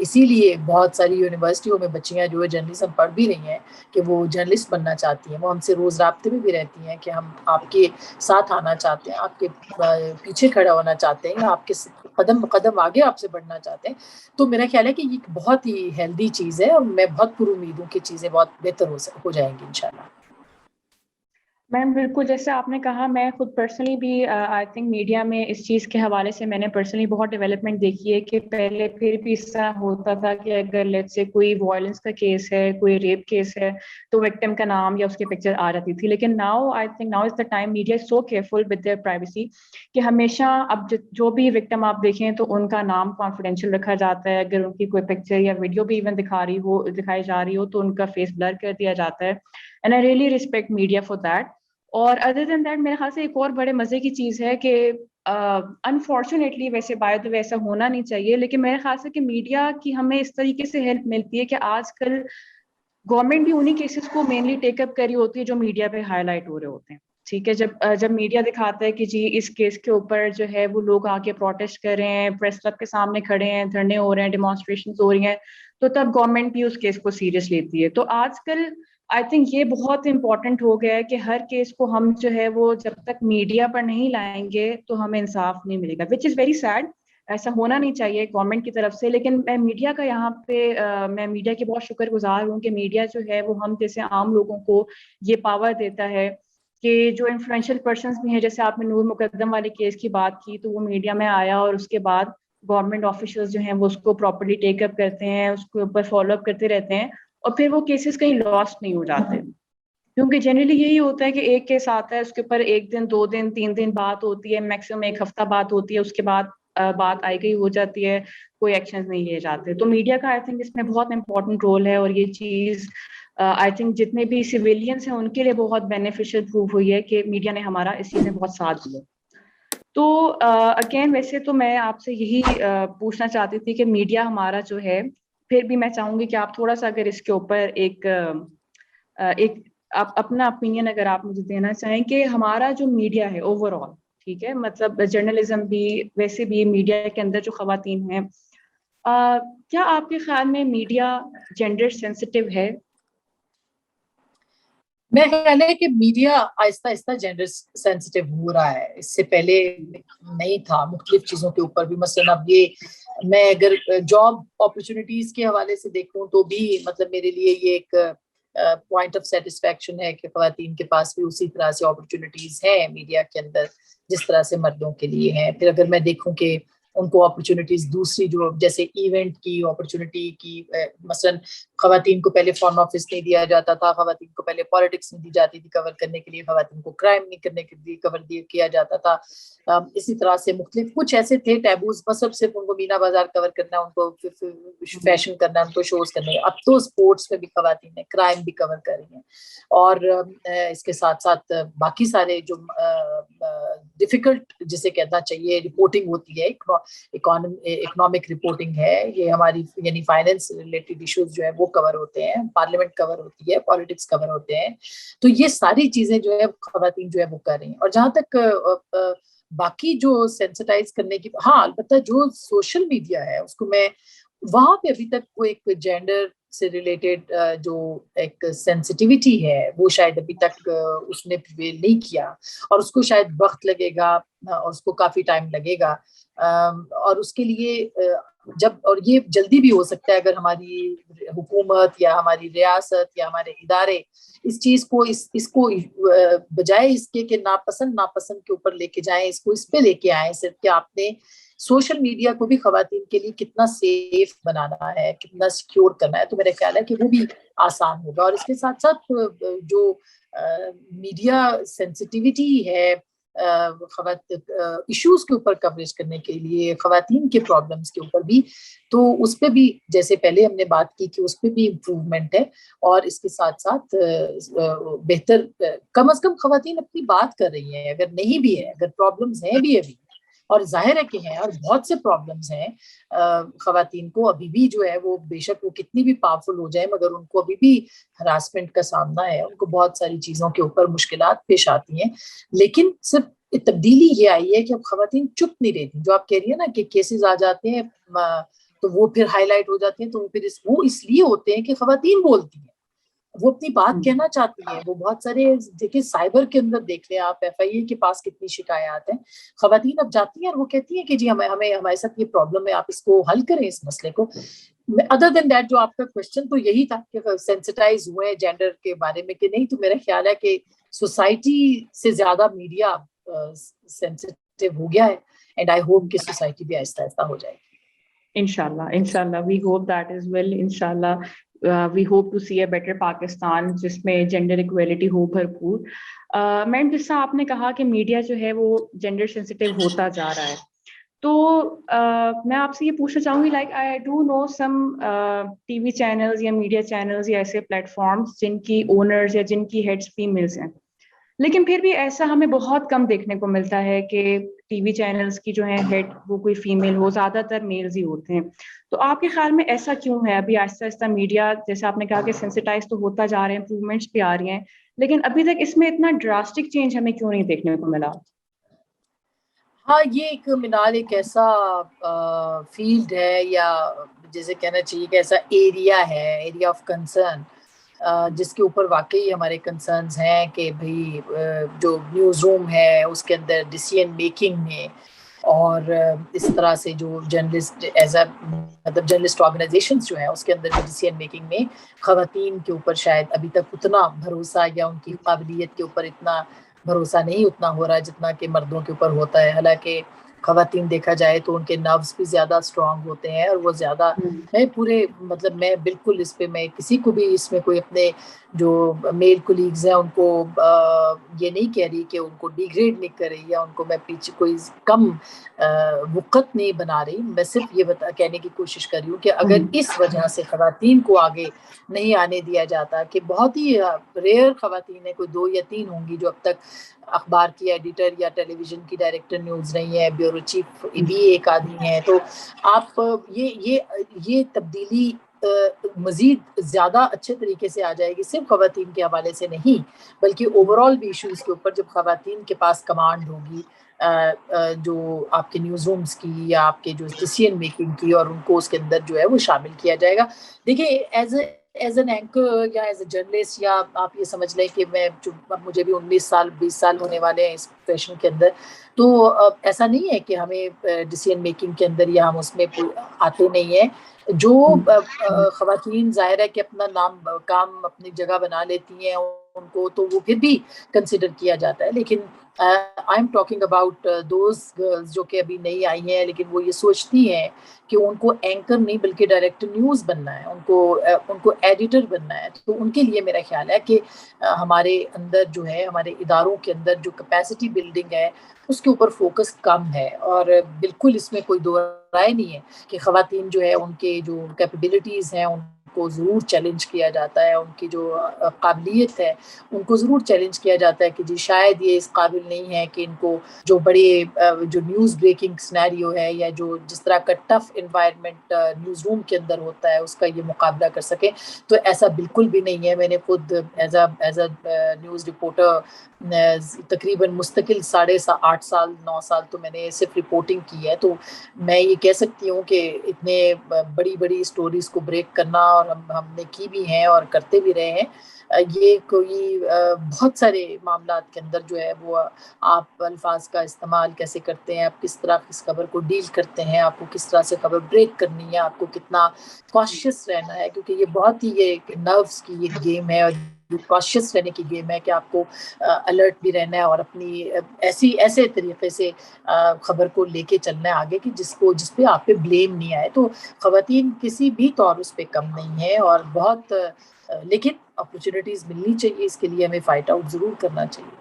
اسی لیے بہت ساری یونیورسٹیوں میں بچیاں جو ہے جرنلزم پڑھ بھی رہی ہیں کہ وہ جرنلسٹ بننا چاہتی ہیں. وہ ہم سے روز رابطے میں بھی رہتی ہیں کہ ہم آپ کے ساتھ آنا چاہتے ہیں, آپ کے پیچھے کھڑا ہونا چاہتے ہیں, یا آپ کے قدم بقدم آگے آپ سے بڑھنا چاہتے ہیں. تو میرا خیال ہے کہ یہ ایک بہت ہی ہیلدی چیز ہے, اور میں بہت پر امید ہوں کہ چیزیں بہت بہتر ہو جائیں گی انشاءاللہ. میم بالکل جیسے آپ نے کہا, میں خود پرسنلی بھی آئی تھنک میڈیا میں اس چیز کے حوالے سے میں نے پرسنلی بہت ڈیولپمنٹ دیکھی ہے کہ پہلے پھر بھی اس طرح ہوتا تھا کہ اگر لیٹ سے کوئی وائلنس کا کیس ہے, کوئی ریپ کیس ہے, تو وکٹم کا نام یا اس کی پکچر آ جاتی تھی. لیکن now I think now is the time media is so careful with their privacy کہ ہمیشہ اب جو بھی وکٹم آپ دیکھیں تو ان کا نام کانفیڈینشیل رکھا جاتا ہے. اگر ان کی کوئی پکچر یا ویڈیو بھی ایون دکھائی جا رہی ہو تو ان کا فیس بلر کر دیا جاتا ہے. And I really respect media for that. اور ادر دین دیٹ میرے خیال سے ایک اور بڑے مزے کی چیز ہے کہ انفارچونیٹلی ویسے بائی تو ویسا ہونا نہیں چاہیے, لیکن میرے خیال سے کہ میڈیا کی ہمیں اس طریقے سے ہیلپ ملتی ہے کہ آج کل گورنمنٹ بھی انہی کیسز کو مینلی ٹیک اپ کری ہوتی ہے جو میڈیا پہ ہائی لائٹ ہو رہے ہوتے ہیں. ٹھیک ہے, جب میڈیا دکھاتا ہے کہ جی اس کیس کے اوپر جو ہے وہ لوگ آ کے پروٹیسٹ کر رہے ہیں, پریس کلب کے سامنے کھڑے ہیں, دھرنے ہو رہے ہیں, ڈیمانسٹریشن ہو رہی ہیں, تو تب گورنمنٹ بھی اس کیس کو سیریس لیتی ہے. تو آج کل آئی تھنک یہ بہت امپورٹنٹ ہو گیا ہے کہ ہر کیس کو ہم جو ہے وہ جب تک میڈیا پر نہیں لائیں گے تو ہمیں انصاف نہیں ملے گا, وچ از ویری سیڈ. ایسا ہونا نہیں چاہیے گورنمنٹ کی طرف سے, لیکن میں میڈیا کا یہاں پہ میں میڈیا کی بہت شکر گزار ہوں کہ میڈیا جو ہے وہ ہم جیسے عام لوگوں کو یہ پاور دیتا ہے کہ جو انفلوئنشیل پرسنس بھی ہیں, جیسے آپ نے نور مقدم والے کیس کی بات کی, تو وہ میڈیا میں آیا اور اس کے بعد گورنمنٹ آفیشلز جو ہیں وہ اس کو پراپرلی ٹیک اپ کرتے ہیں, اس کے اوپر فالو اپ کرتے رہتے ہیں, اور پھر وہ کیسز کہیں لاسٹ نہیں ہو جاتے. کیونکہ جنرلی یہی ہوتا ہے کہ ایک کیس آتا ہے, اس کے اوپر 1 دن 2 دن 3 دن بات ہوتی ہے, میکسیمم 1 ہفتہ بات ہوتی ہے, اس کے بعد بات آئی گئی ہو جاتی ہے, کوئی ایکشن نہیں لیے جاتے. تو میڈیا کا آئی تھنک اس میں بہت امپورٹنٹ رول ہے, اور یہ چیز آئی تھنک جتنے بھی سویلینس ہیں ان کے لیے بہت بینیفیشیل پروو ہوئی ہے کہ میڈیا نے ہمارا اس چیز میں بہت ساتھ دیا. تو اگین ویسے تو میں آپ سے یہی پوچھنا چاہتی تھی کہ میڈیا ہمارا جو ہے, پھر بھی میں چاہوں گی کہ آپ تھوڑا سا اگر اس کے اوپر ایک آپ اپنا اپینین اگر آپ مجھے دینا چاہیں کہ ہمارا جو میڈیا ہے اوور آل, ٹھیک ہے, مطلب جرنلزم بھی, ویسے بھی میڈیا کے اندر جو خواتین ہیں, کیا آپ کے خیال میں میڈیا جینڈر سینسٹیو ہے؟ میں خیال ہے کہ میڈیا آہستہ آہستہ جینڈر سینسٹیو ہو رہا ہے, اس سے پہلے نہیں تھا مختلف چیزوں کے اوپر بھی. مثلا اب یہ میں اگر جاب اپرچونیٹیز کے حوالے سے دیکھوں تو بھی مطلب میرے لیے یہ ایک پوائنٹ آف سیٹسفیکشن ہے کہ خواتین کے پاس بھی اسی طرح سے اپرچونیٹیز ہیں میڈیا کے اندر جس طرح سے مردوں کے لیے ہیں. پھر اگر میں دیکھوں کہ ان کو اپرچونیٹیز دوسری جو جیسے ایونٹ کی اپرچونیٹی کی, مثلا خواتین کو پہلے فارن آفس نہیں دیا جاتا تھا, خواتین کو پہلے پالیٹکس نہیں دی جاتی تھی کور کرنے کے لیے, خواتین کو کرائم نہیں کرنے کے لیے کور کیا جاتا تھا. اسی طرح سے مختلف کچھ ایسے تھے ٹیبوز, بس اب صرف ان کو مینا بازار کور کرنا, ان کو فیشن کرنا, ان کو شوز کرنے. اب تو اسپورٹس میں بھی خواتین ہیں, کرائم بھی کور کر رہی ہیں, اور اس کے ساتھ ساتھ باقی سارے جو ڈیفیکلٹ جسے کہنا چاہیے رپورٹنگ ہوتی ہے, اکنامک رپورٹنگ ہے, یہ ہماری یعنی فائنینس ریلیٹڈ ایشوز جو ہے وہ کور ہوتے ہیں, پارلیمنٹ کور ہوتی ہے, پالیٹکس کور ہوتے ہیں. تو یہ ساری چیزیں جو ہے خواتین جو ہے وہ کر رہی ہیں. اور جہاں تک باقی جو سینسٹائز کرنے کی, ہاں البتہ جو سوشل میڈیا ہے اس کو میں وہاں پہ ابھی تک وہ ایک جینڈر سے ریلیٹڈ جو ایک سینسٹیوٹی ہے وہ شاید ابھی تک اس نے پریویل نہیں کیا, اور اس کو شاید وقت لگے گا, اور اس کو کافی ٹائم لگے گا, اور اس کے لیے اور یہ جلدی بھی ہو سکتا ہے اگر ہماری حکومت یا ہماری ریاست یا ہمارے ادارے اس چیز کو اس کو بجائے اس کے کہ ناپسند کے اوپر لے کے جائیں, اس کو اس پہ لے کے آئیں صرف کہ آپ نے سوشل میڈیا کو بھی خواتین کے لیے کتنا سیف بنانا ہے, کتنا سیکیور کرنا ہے. تو میرا خیال ہے کہ وہ بھی آسان ہوگا. اور اس کے ساتھ ساتھ جو میڈیا سینسٹیوٹی ہے ایشوز کے اوپر کوریج کرنے کے لیے, خواتین کے پرابلمس کے اوپر بھی, تو اس پہ بھی جیسے پہلے ہم نے بات کی کہ اس پہ بھی امپروومنٹ ہے. اور اس کے ساتھ ساتھ بہتر, کم از کم خواتین اپنی بات کر رہی ہیں, اگر نہیں بھی ہے, اگر پرابلمس ہیں بھی ابھی, اور ظاہر ہے کہ ہیں, اور بہت سے پرابلمس ہیں خواتین کو ابھی بھی جو ہے وہ بے شک وہ کتنی بھی پاورفل ہو جائیں مگر ان کو ابھی بھی ہراسمنٹ کا سامنا ہے, ان کو بہت ساری چیزوں کے اوپر مشکلات پیش آتی ہیں. لیکن صرف تبدیلی یہ آئی ہے کہ اب خواتین چپ نہیں رہتی. جو آپ کہہ رہی ہیں نا کہ کیسز آ جاتے ہیں تو وہ پھر ہائی لائٹ ہو جاتے ہیں. تو وہ اس لیے ہوتے ہیں کہ خواتین بولتی ہیں, وہ اپنی بات کہنا چاہتی ہیں. وہ بہت سارے دیکھیں سائبر کے اندر دیکھ لیں آپ, FIA کے پاس کتنی شکایات ہیں, خواتین اب جاتی ہیں اور وہ کہتی ہیں کہ جی ہمارے ساتھ یہ پرابلم ہے, آپ اس کو حل کریں اس مسئلے کو. ادر دین دیٹ جو آپ کا کوشچن تو یہی تھا کہ سینسٹائز ہوئے ہیں جینڈر کے بارے میں کہ نہیں, تو میرا خیال ہے کہ سوسائٹی سے زیادہ میڈیا سینسٹیو ہو گیا ہے, اینڈ آئی ہوپ کہ سوسائٹی بھی آہستہ آہستہ ہو جائے گی. انشاءاللہ we hope that as well. انشاءاللہ we hope to see a better Pakistan جس میں جینڈر ایکویلٹی ہو بھرپور. میم جیسا آپ نے کہا کہ میڈیا جو ہے وہ جینڈر سینسٹیو ہوتا جا رہا ہے, تو میں آپ سے یہ پوچھنا چاہوں گی, like I do know some T V channels یا میڈیا چینلز یا ایسے پلیٹ فارمس جن کی اونرز یا جن کی ہیڈس فیمیلز ہیں, لیکن پھر بھی ایسا ہمیں بہت کم دیکھنے کو ملتا ہے کہ ٹی وی چینلز کی جو ہے ہیڈ وہ کوئی فیمیل ہو, زیادہ تر میلز ہی ہوتے ہیں. تو آپ کے خیال میں ایسا کیوں ہے؟ ابھی آہستہ آہستہ میڈیا, جیسے آپ نے کہا کہ سینسٹائز تو ہوتا جا رہے ہیں, امپروومنٹس بھی آ رہی ہیں, لیکن ابھی تک اس میں اتنا ڈراسٹک چینج ہمیں کیوں نہیں دیکھنے کو ملا؟ ہاں, یہ ایک منال ایک ایسا فیلڈ ہے, یا جیسے کہنا چاہیے کہ ایسا ایریا آف کنسرن جس کے اوپر واقعی ہمارے کنسرنز ہیں کہ بھئی جو نیوز روم ہے اس کے اندر ڈیسیژن میکنگ میں, اور اس طرح سے جو جرنلسٹ مطلب جرنلسٹ آرگنائزیشنز جو ہیں اس کے اندر بھی ڈیسیژن میکنگ میں خواتین کے اوپر شاید ابھی تک اتنا بھروسہ یا ان کی قابلیت کے اوپر اتنا بھروسہ نہیں اتنا ہو رہا ہے جتنا کہ مردوں کے اوپر ہوتا ہے. حالانکہ خواتین دیکھا جائے تو ان کے نروز بھی زیادہ اسٹرانگ ہوتے ہیں, اور وہ زیادہ میں بالکل اس پہ میں کسی کو بھی اس میں کوئی اپنے جو میل کولیگز ہیں ان کو یہ نہیں کہہ رہی کہ ان کو ڈیگریڈ نہیں کر رہی یا ان کو میں پیچھے کوئی کم وقت نہیں بنا رہی. میں صرف یہ کہنے کی کوشش کر رہی ہوں کہ اگر اس وجہ سے خواتین کو آگے نہیں آنے دیا جاتا, کہ بہت ہی ریئر خواتین ہیں, کوئی 2 یا 3 ہوں گی جو اب تک اخبار کی ایڈیٹر یا ٹیلی ویژن کی ڈائریکٹر نیوز نہیں ہے, بیورو چیف بھی ایک آدمی ہے, تو آپ یہ تبدیلی مزید زیادہ اچھے طریقے سے آ جائے گی صرف خواتین کے حوالے سے نہیں, بلکہ اوور آل بھی ایشوز کے اوپر جب خواتین کے پاس کمانڈ ہوگی جو آپ کے نیوز رومز کی یا آپ کے جو ڈیسیژن میکنگ کی, اور ان کو اس کے اندر جو ہے وہ شامل کیا جائے گا. دیکھیں ایز این اینکر یا ایز اے جرنلسٹ, یا آپ یہ سمجھ لیں کہ مجھے بھی 19 سال 20 سال ہونے والے ہیں اس پروفیشن کے اندر, تو ایسا نہیں ہے کہ ہمیں ڈیسیژن میکنگ کے اندر یا ہم اس میں آتے نہیں ہیں. جو خواتین ظاہر ہے کہ اپنا کام اپنی جگہ بنا لیتی ہیں ان کو, تو وہ پھر بھی کنسیڈر کیا جاتا ہے. لیکن I am talking about those girls جو کہ ابھی نہیں آئی ہیں, لیکن وہ یہ سوچتی ہیں کہ ان کو اینکر نہیں بلکہ ڈائریکٹر نیوز بننا ہے, ان کو ایڈیٹر بننا ہے. تو ان کے لیے میرا خیال ہے کہ ہمارے اندر جو ہے, ہمارے اداروں کے اندر جو کیپیسٹی بلڈنگ ہے اس کے اوپر فوکس کم ہے. اور بالکل اس میں کوئی دو رائے نہیں ہے کہ خواتین جو ہے ان کے جو کیپیبلٹیز ہیں ان کو ضرور چیلنج کیا جاتا ہے, ان کی جو قابلیت ہے ان کو ضرور چیلنج کیا جاتا ہے کہ جی شاید یہ اس قابل نہیں ہے کہ ان کو جو بڑے جو نیوز بریکنگ سنیریو ہے یا جو جس طرح کا ٹف انوائرمنٹ نیوز روم کے اندر ہوتا ہے اس کا یہ مقابلہ کر سکیں. تو ایسا بالکل بھی نہیں ہے. میں نے خود ایز اے نیوز رپورٹر تقریباً مستقل 8.5 سال 9 سال تو میں نے صرف رپورٹنگ کی ہے. تو میں یہ کہہ سکتی ہوں کہ اتنے بڑی اسٹوریز کو بریک کرنا, اور ہم نے کی بھی ہیں اور کرتے بھی رہے ہیں, یہ کوئی بہت سارے معاملات کے اندر جو ہے وہ آپ الفاظ کا استعمال کیسے کرتے ہیں, آپ کس طرح اس خبر کو ڈیل کرتے ہیں, آپ کو کس طرح سے خبر بریک کرنی ہے, آپ کو کتنا کاشیس رہنا ہے, کیونکہ یہ بہت ہی یہ نروس کی ایک گیم ہے اور کاشیس رہنے کی گیم ہے کہ آپ کو الرٹ بھی رہنا ہے اور اپنی ایسے طریقے سے خبر کو لے کے چلنا ہے آگے کہ جس پہ آپ پہ بلیم نہیں آئے. تو خواتین کسی بھی طور اس پہ کم نہیں ہے, اور بہت لیکن اپرچونیٹیز ملنی چاہیے, اس کے لیے ہمیں فائٹ آؤٹ ضرور کرنا چاہیے.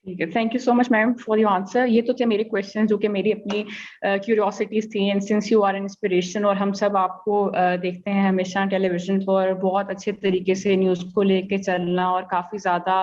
ٹھیک ہے, thank you so much ma'am for your answer. یہ تو تھے میرے کویشچن جو کہ میری اپنی کیوریوسٹیز تھیں, and since you are an inspiration, اور ہم سب آپ کو دیکھتے ہیں ہمیشہ ٹیلی ویژن پر بہت اچھے طریقے سے نیوز کو لے کے چلنا, اور کافی زیادہ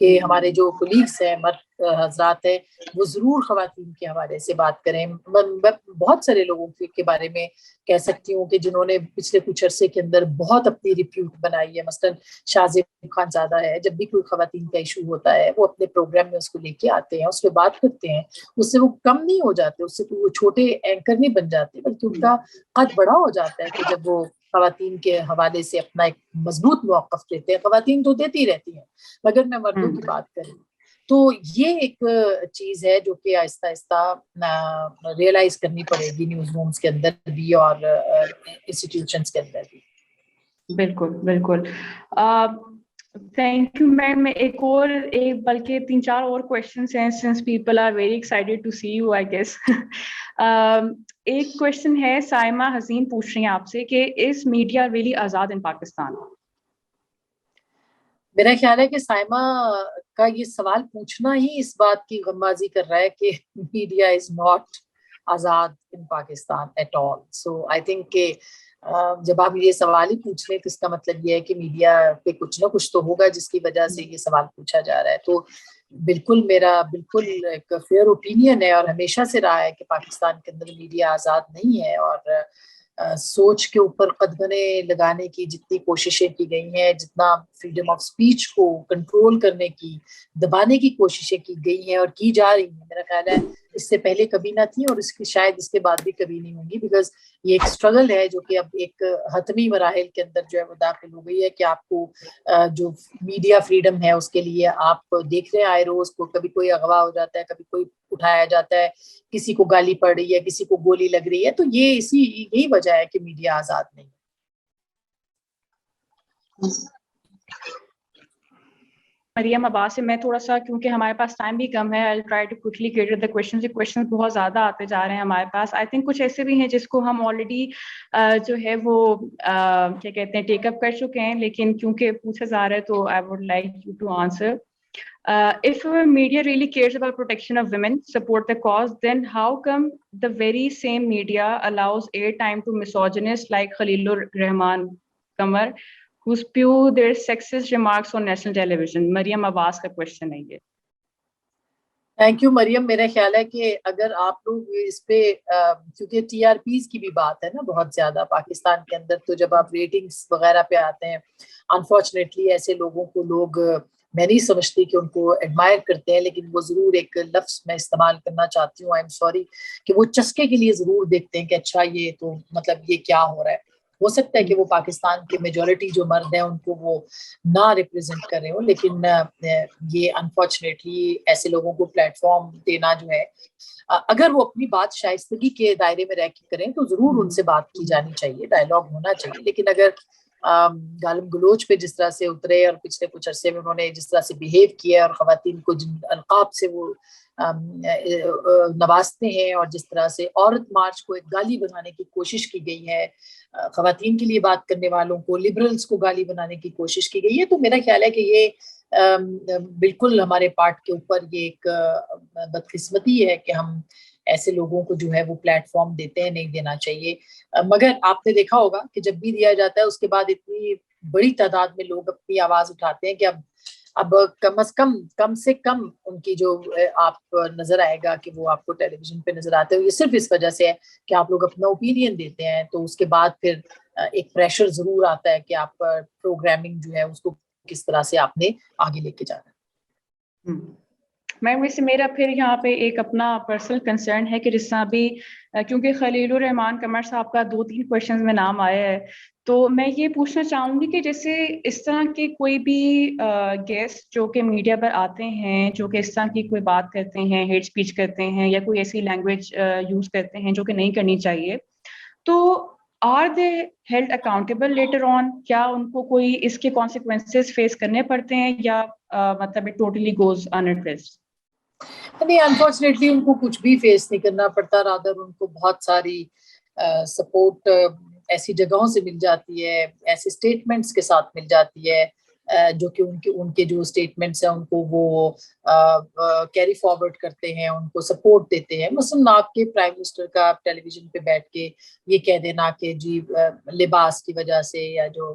کہ ہمارے جو کولیگس ہیں مرد حضرات ہیں وہ ضرور خواتین کے حوالے سے بات کریں. میں بہت سارے لوگوں کے بارے میں کہہ سکتی ہوں کہ جنہوں نے پچھلے کچھ عرصے کے اندر بہت اپنی ریپیوٹ بنائی ہے. مثلاً شاہ زیب خان زادہ ہے, جب بھی کوئی خواتین کا ایشو ہوتا ہے وہ اپنے پروگرام میں اس کو لے کے آتے ہیں, اس پہ بات کرتے ہیں. اس سے وہ کم نہیں ہو جاتے, اس سے وہ چھوٹے اینکر نہیں بن جاتے, بلکہ ان کا قد بڑا ہو جاتا ہے کہ جب وہ خواتین کے حوالے سے اپنا ایک مضبوط موقف دیتے ہیں. خواتین تو دیتی رہتی ہیں مگر میں مردوں کی بات کروں تو یہ ایک چیز ہے جو کہ آہستہ آہستہ ریئلائز کرنی پڑے گی نیوز رومز کے اندر بھی اور انسٹیٹیوشنز کے اندر بھی. بالکل بالکل. Thank you ma'am. میں ایک بلکہ 3-4 اور کوشچنس ہیں, since people are very excited to see you I guess. ایک کوشچن ہے, سائمہ حسین پوچھ رہی ہیں آپ سے کہ از میڈیا ریئلی آزاد ان پاکستان؟ میرا خیال ہے کہ سائمہ کا یہ سوال پوچھنا ہی اس بات کی غمازی کر رہا ہے کہ میڈیا از ناٹ آزاد in Pakistan at all. So I think کہ جب آپ یہ سوال ہی پوچھ لیں تو اس کا مطلب یہ ہے کہ میڈیا پہ کچھ نہ کچھ تو ہوگا جس کی وجہ سے یہ سوال پوچھا جا رہا ہے. تو بالکل میرا بالکل ایک فیئر اوپینین ہے اور ہمیشہ سے رہا ہے کہ پاکستان کے اندر میڈیا آزاد نہیں ہے. اور سوچ کے اوپر قدغنے لگانے کی جتنی کوششیں کی گئی ہیں, جتنا فریڈم آف سپیچ کو کنٹرول کرنے کی, دبانے کی کوششیں کی گئی ہیں اور کی جا رہی ہیں, میرا خیال ہے اس سے پہلے کبھی نہ تھی اور شاید اس کے بعد بھی کبھی نہیں ہوں گی. بیکاز یہ ایک اسٹرگل ہے جو کہ اب ایک حتمی مراحل کے اندر جو ہے وہ داخل ہو گئی ہے کہ آپ کو جو میڈیا فریڈم ہے اس کے لیے آپ دیکھ رہے ہیں آئے روز کو, کبھی کوئی اغوا ہو جاتا ہے, کبھی کوئی اٹھایا جاتا ہے, کسی کو گالی پڑ رہی ہے, کسی کو گولی لگ رہی ہے. تو یہی وجہ ہے کہ میڈیا آزاد نہیں. مریم عباس سے میں تھوڑا سا, کیونکہ ہمارے پاس ٹائم بھی کم ہے, I'll try to quickly cater the questions. یہ questions بہت زیادہ آتے جا رہے ہیں ہمارے پاس. I think کچھ ایسے بھی ہیں جس کو ہم already جو ہے وہ کیا کہتے ہیں ٹیک اپ کر چکے ہیں, لیکن کیونکہ پوچھا جا رہا ہے تو I would like you to answer. If media really cares about protection of women, support the cause, then how come the very same media allows airtime to misogynists like Khalilur Rahman Qamar, who spew their sexist remarks on national television? مریم عباس کا question ہے یہ. Thank you مریم. میرا خیال ہے کہ اگر آپ لوگ اس پہ کیونکہ ٹی آر پیز کی بھی بات ہے نا بہت زیادہ پاکستان کے اندر, تو جب آپ ریٹنگز وغیرہ پہ آتے ہیں انفارچونیٹلی ایسے لوگوں کو لوگ, میں نہیں سمجھتی کہ ان کو ایڈمائر کرتے ہیں, لیکن وہ ضرور ایک لفظ میں استعمال کرنا چاہتی ہوں, آئی ایم سوری, کہ وہ چسکے کے لیے ضرور دیکھتے ہیں کہ اچھا یہ تو مطلب یہ کیا ہو رہا ہے. ہو سکتا ہے کہ وہ پاکستان کے میجورٹی جو مرد ہیں ان کو وہ نہ ریپرزینٹ کر رہے ہوں, لیکن یہ انفارچونیٹلی ایسے لوگوں کو پلیٹ فارم دینا جو ہے, اگر وہ اپنی بات شائستگی کے دائرے میں رہ کے کریں تو ضرور ان سے بات کی جانی چاہیے, ڈائلاگ ہونا چاہیے. لیکن اگر گالم گلوچ پہ جس طرح سے اترے اور پچھلے کچھ عرصے میں انہوں نے جس طرح سے بیہیو کیا اور خواتین کو جن القاب سے وہ نوازتے ہیں اور جس طرح سے عورت مارچ کو ایک گالی بنانے کی کوشش کی گئی ہے, خواتین کے لیے بات کرنے والوں کو, لبرلز کو گالی بنانے کی کوشش کی گئی ہے, تو میرا خیال ہے کہ یہ بالکل ہمارے پارٹ کے اوپر یہ ایک بدقسمتی ہے کہ ہم ایسے لوگوں کو جو ہے وہ پلیٹ فارم دیتے ہیں, نہیں دینا چاہیے. مگر آپ نے دیکھا ہوگا کہ جب بھی دیا جاتا ہے اس کے بعد اتنی بڑی تعداد میں لوگ اپنی آواز اٹھاتے ہیں کہ اب کم از کم سے کم ان کی جو آپ نظر آئے گا کہ وہ آپ کو ٹیلی ویژن پہ نظر آتے ہیں, یہ صرف اس وجہ سے ہے کہ آپ لوگ اپنا اوپینین دیتے ہیں. تو اس کے بعد پھر ایک پریشر ضرور آتا ہے کہ آپ پروگرامنگ جو ہے اس کو کس طرح سے آپ نے آگے لے کے جانا ہے. میم ویسے میرا پھر یہاں پہ ایک اپنا پرسنل کنسرن ہے کہ جس طرح بھی کیونکہ خلیل الرحمان قمر صاحب کا 2-3 کویشچنز میں نام آیا ہے, تو میں یہ پوچھنا چاہوں گی کہ جیسے اس طرح کے کوئی بھی گیسٹ جو کہ میڈیا پر آتے ہیں, جو کہ اس طرح کی کوئی بات کرتے ہیں, ہیٹ اسپیچ کرتے ہیں یا کوئی ایسی لینگویج یوز کرتے ہیں جو کہ نہیں کرنی چاہیے, تو are they held accountable later on? کیا ان کو کوئی اس کے کانسیکوینسز فیس کرنے پڑتے ہیں یا مطلب اٹ ٹوٹلی گوز انایڈریسڈ؟ نہیں, انفارچونیٹلی ان کو کچھ بھی فیس نہیں کرنا پڑتا, رادر ان کو بہت ساری سپورٹ ایسی جگہوں سے مل جاتی ہے, ایسے اسٹیٹمنٹس کے ساتھ مل جاتی ہے جو کہ ان کے جو اسٹیٹمنٹس ہیں ان کو وہ کیری فارورڈ کرتے ہیں, ان کو سپورٹ دیتے ہیں. مثلاً آپ کے پرائم منسٹر کا ٹیلی ویژن پہ بیٹھ کے یہ کہہ دینا کہ جی لباس کی وجہ سے یا جو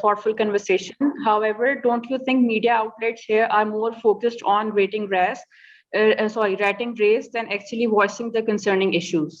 thoughtful conversation. However, don't you think media outlets here are more focused on rating race than actually voicing the concerning issues?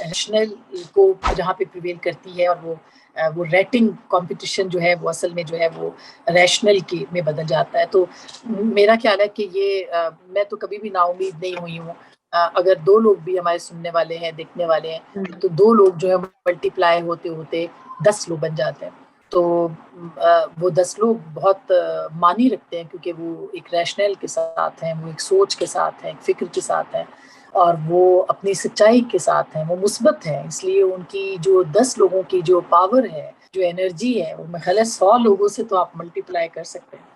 National کو جہاں پہ پریویل کرتی ہے، اور وہ ریٹنگ کمپٹیشن جو ہے وہ اصل میں جو ہے وہ ریشنل کی میں بدل جاتا ہے. تو میرا خیال ہے کہ یہ میں تو کبھی بھی نا امید نہیں ہوئی ہوں. اگر 2 لوگ بھی ہمارے سننے والے ہیں، دیکھنے والے ہیں، تو 2 لوگ جو ہے ملٹی پلائی ہوتے ہوتے 10 لوگ بن جاتے ہیں. تو وہ 10 لوگ بہت معنی رکھتے ہیں، کیونکہ وہ ایک ریشنل کے ساتھ ہیں، وہ ایک سوچ کے ساتھ ہیں، ایک فکر کے ساتھ ہیں، اور وہ اپنی سچائی کے ساتھ ہیں، وہ مثبت ہیں. اس لیے ان کی جو 10 لوگوں کی جو پاور ہے، جو انرجی ہے، وہ میں خیال ہے 100 لوگوں سے تو آپ ملٹی پلائی کر سکتے ہیں.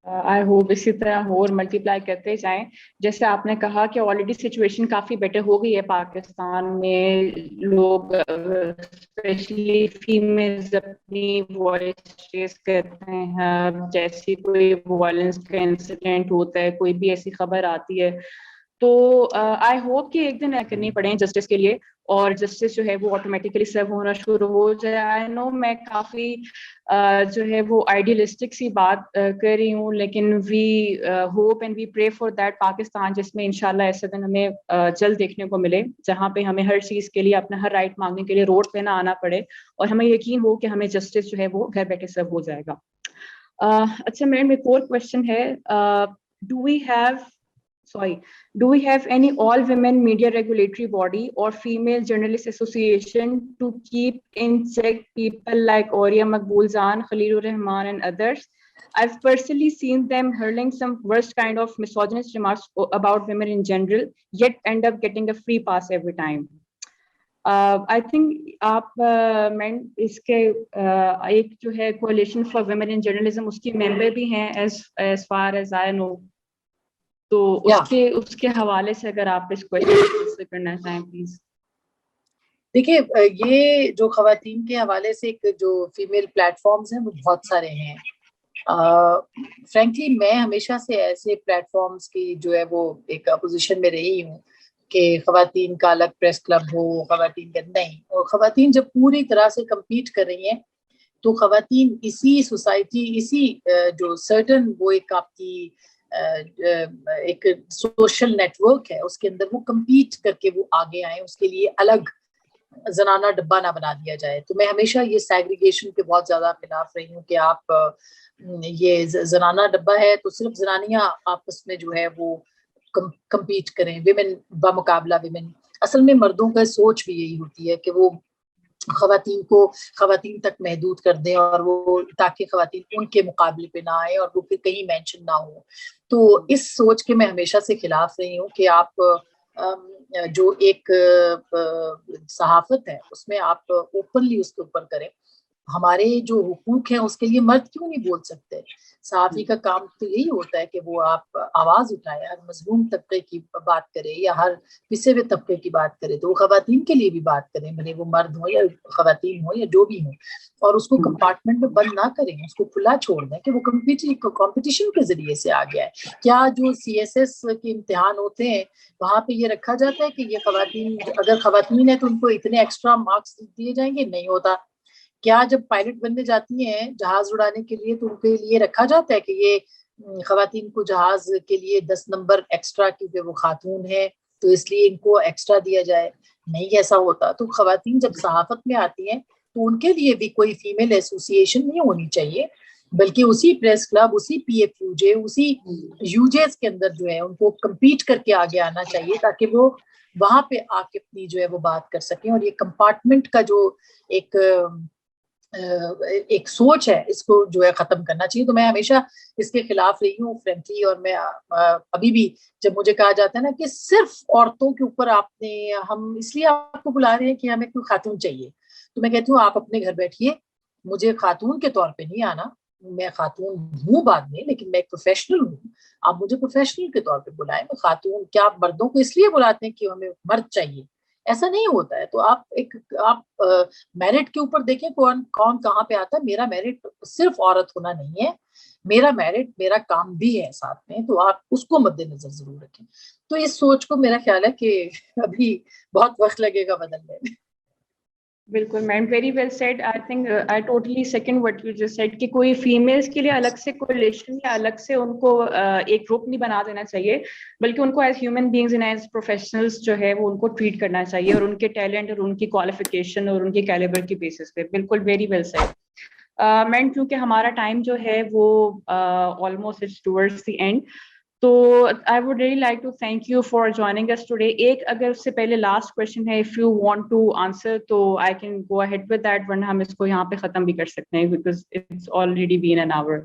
آئی ہوپ اسی طرح اور ملٹی پلائی کرتے جائیں. جیسے آپ نے کہا کہ آلریڈی سچویشن کافی بیٹر ہو گئی ہے پاکستان میں. لوگ اسپیشلی فیمیلز اپنی وائس ریز کرتے ہیں. جیسی کوئی وائلنس کا انسیڈنٹ ہوتا ہے، کوئی بھی ایسی خبر آتی ہے، تو آئی ہوپ کہ ایک دن کرنی پڑے جسٹس کے لیے، اور جسٹس جو ہے وہ آٹومیٹیکلی سرو ہونا شروع ہو جائے. آئی نو میں کافی جو ہے وہ آئیڈیلسٹک سی بات کر رہی ہوں، لیکن we hope and we pray for that Pakistan جس میں انشاءاللہ ایسے دن ہمیں جلد دیکھنے کو ملے، جہاں پہ ہمیں ہر چیز کے لیے اپنا ہر رائٹ مانگنے کے لیے روڈ پہ نہ آنا پڑے، اور ہمیں یقین ہو کہ ہمیں جسٹس جو ہے وہ گھر بیٹھے سرو ہو جائے گا. اچھا میڈم، ایک اور کوشچن ہے. Do we have any all-women media regulatory body or female journalist association to keep in check people like Auria Maqbool Zan, Khalilur Rahman and others? I've personally seen them hurling some worst kind of misogynist remarks about women in general, yet end up getting a free pass every time. I think آپ مین اس کے ایک جو ہے coalition for women in journalism اس کی ممبر بھی ہیں as far as I know. تو اس کے حوالے سے اگر آپ اس کوشچن کرنا چاہیں پلیز. دیکھیے، یہ جو خواتین کے حوالے سے جو فیمیل پلیٹ فارمز ہیں وہ بہت سارے ہیں. فرینکلی میں ہمیشہ سے ایسے پلیٹ فارمز کی جو ہے وہ ایک اپوزیشن میں رہی ہوں کہ خواتین کا الگ پریس کلب ہو، خواتین کا نہیں. اور خواتین جب پوری طرح سے کمپیٹ کر رہی ہیں تو خواتین اسی سوسائٹی، اسی جو سرٹن وہ ایک آپ کی ایک سوشل نیٹ ورک ہے، اس کے اندر وہ کمپیٹ کر کے وہ آگے آئیں. اس کے لیے الگ زنانہ ڈبہ نہ بنا دیا جائے. تو میں ہمیشہ یہ سیگریگیشن کے بہت زیادہ خلاف رہی ہوں کہ آپ یہ زنانہ ڈبہ ہے تو صرف زنانیاں آپس میں جو ہے وہ کمپیٹ کریں، ویمن بمقابلہ ویمن. اصل میں مردوں کا سوچ بھی یہی ہوتی ہے کہ وہ خواتین کو خواتین تک محدود کر دیں، اور وہ تاکہ خواتین ان کے مقابلے پہ نہ آئے اور وہ پھر کہیں مینشن نہ ہو. تو اس سوچ کے میں ہمیشہ سے خلاف رہی ہوں کہ آپ جو ایک صحافت ہے اس میں آپ اوپنلی اس کے اوپر کریں. ہمارے جو حقوق ہیں اس کے لیے مرد کیوں نہیں بول سکتے؟ صحافی کا کام تو یہی ہوتا ہے کہ وہ آپ آواز اٹھائے، ہر مظلوم طبقے کی بات کرے یا ہر پسے ہوئے طبقے کی بات کرے. تو وہ خواتین کے لیے بھی بات کریں، بھلے وہ مرد ہوں یا خواتین ہوں یا جو بھی ہوں، اور اس کو کمپارٹمنٹ میں بند نہ کریں، اس کو کھلا چھوڑ دیں کہ وہ کمپٹیشن کے ذریعے سے آ گیا ہے. کیا جو CSS کے امتحان ہوتے ہیں وہاں پہ یہ رکھا جاتا ہے کہ یہ خواتین، اگر خواتین ہیں تو ان کو اتنے ایکسٹرا مارکس دیے جائیں گے؟ نہیں ہوتا. کیا جب پائلٹ بننے جاتی ہیں جہاز اڑانے کے لیے تو ان کے لیے رکھا جاتا ہے کہ یہ خواتین کو جہاز کے لیے 10 نمبر ایکسٹرا، کیونکہ وہ خاتون ہے تو اس لیے ان کو ایکسٹرا دیا جائے؟ نہیں ایسا ہوتا. تو خواتین جب صحافت میں آتی ہیں تو ان کے لیے بھی کوئی فیمیل ایسوسی ایشن نہیں ہونی چاہیے، بلکہ اسی پریس کلب، اسی PFUJ، اسی UJs کے اندر جو ہے ان کو کمپیٹ کر کے آگے آنا چاہیے، تاکہ وہ وہاں پہ آ کے اپنی جو ہے وہ بات کر سکیں. اور یہ کمپارٹمنٹ کا جو ایک سوچ ہے اس کو جو ہے ختم کرنا چاہیے. تو میں ہمیشہ اس کے خلاف رہی ہوں فرینکلی. اور میں ابھی بھی جب مجھے کہا جاتا ہے نا کہ صرف عورتوں کے اوپر ہم اس لیے آپ کو بلا رہے ہیں کہ ہمیں کوئی خاتون چاہیے، تو میں کہتی ہوں آپ اپنے گھر بیٹھیے، مجھے خاتون کے طور پہ نہیں آنا. میں خاتون ہوں بعد میں، لیکن میں ایک پروفیشنل ہوں. آپ مجھے پروفیشنل کے طور پہ بلائیں. میں خاتون کیا آپ مردوں کو اس لیے بلاتے ہیں کہ ہمیں مرد چاہیے؟ ایسا نہیں ہوتا ہے. تو آپ میرٹ کے اوپر دیکھیں کون کہاں پہ آتا ہے. میرا میرٹ صرف عورت ہونا نہیں ہے، میرا میرٹ میرا کام بھی ہے ساتھ میں. تو آپ اس کو مد نظر ضرور رکھیں. تو اس سوچ کو میرا خیال ہے کہ ابھی بہت وقت لگے گا بدلنے میں. بالکل ma'am, very well said. I think I totally second what you just said کہ کوئی فیمیلس کے لیے الگ سے کولیشن یا الگ سے ان کو ایک گروپ نہیں بنا دینا چاہیے, بلکہ ان کو as human beings and as professionals جو ہے وہ ان کو ٹریٹ کرنا چاہیے, اور ان کے ٹیلنٹ اور ان کی کوالیفیکیشن اور ان کے کیلیبر کی بیسس پہ. بالکل ویری ویل سیڈ. میم کیونکہ ہمارا ٹائم جو ہے وہ almost it's towards the end, تو I would really like to thank you for joining us today. ایک اگر اس سے پہلے لاسٹ کوشچن ہے, if you want to answer تو I can go ahead with that, ورنہ ہم اس کو یہاں پہ ختم بھی کر سکتے ہیں because it's already been an hour.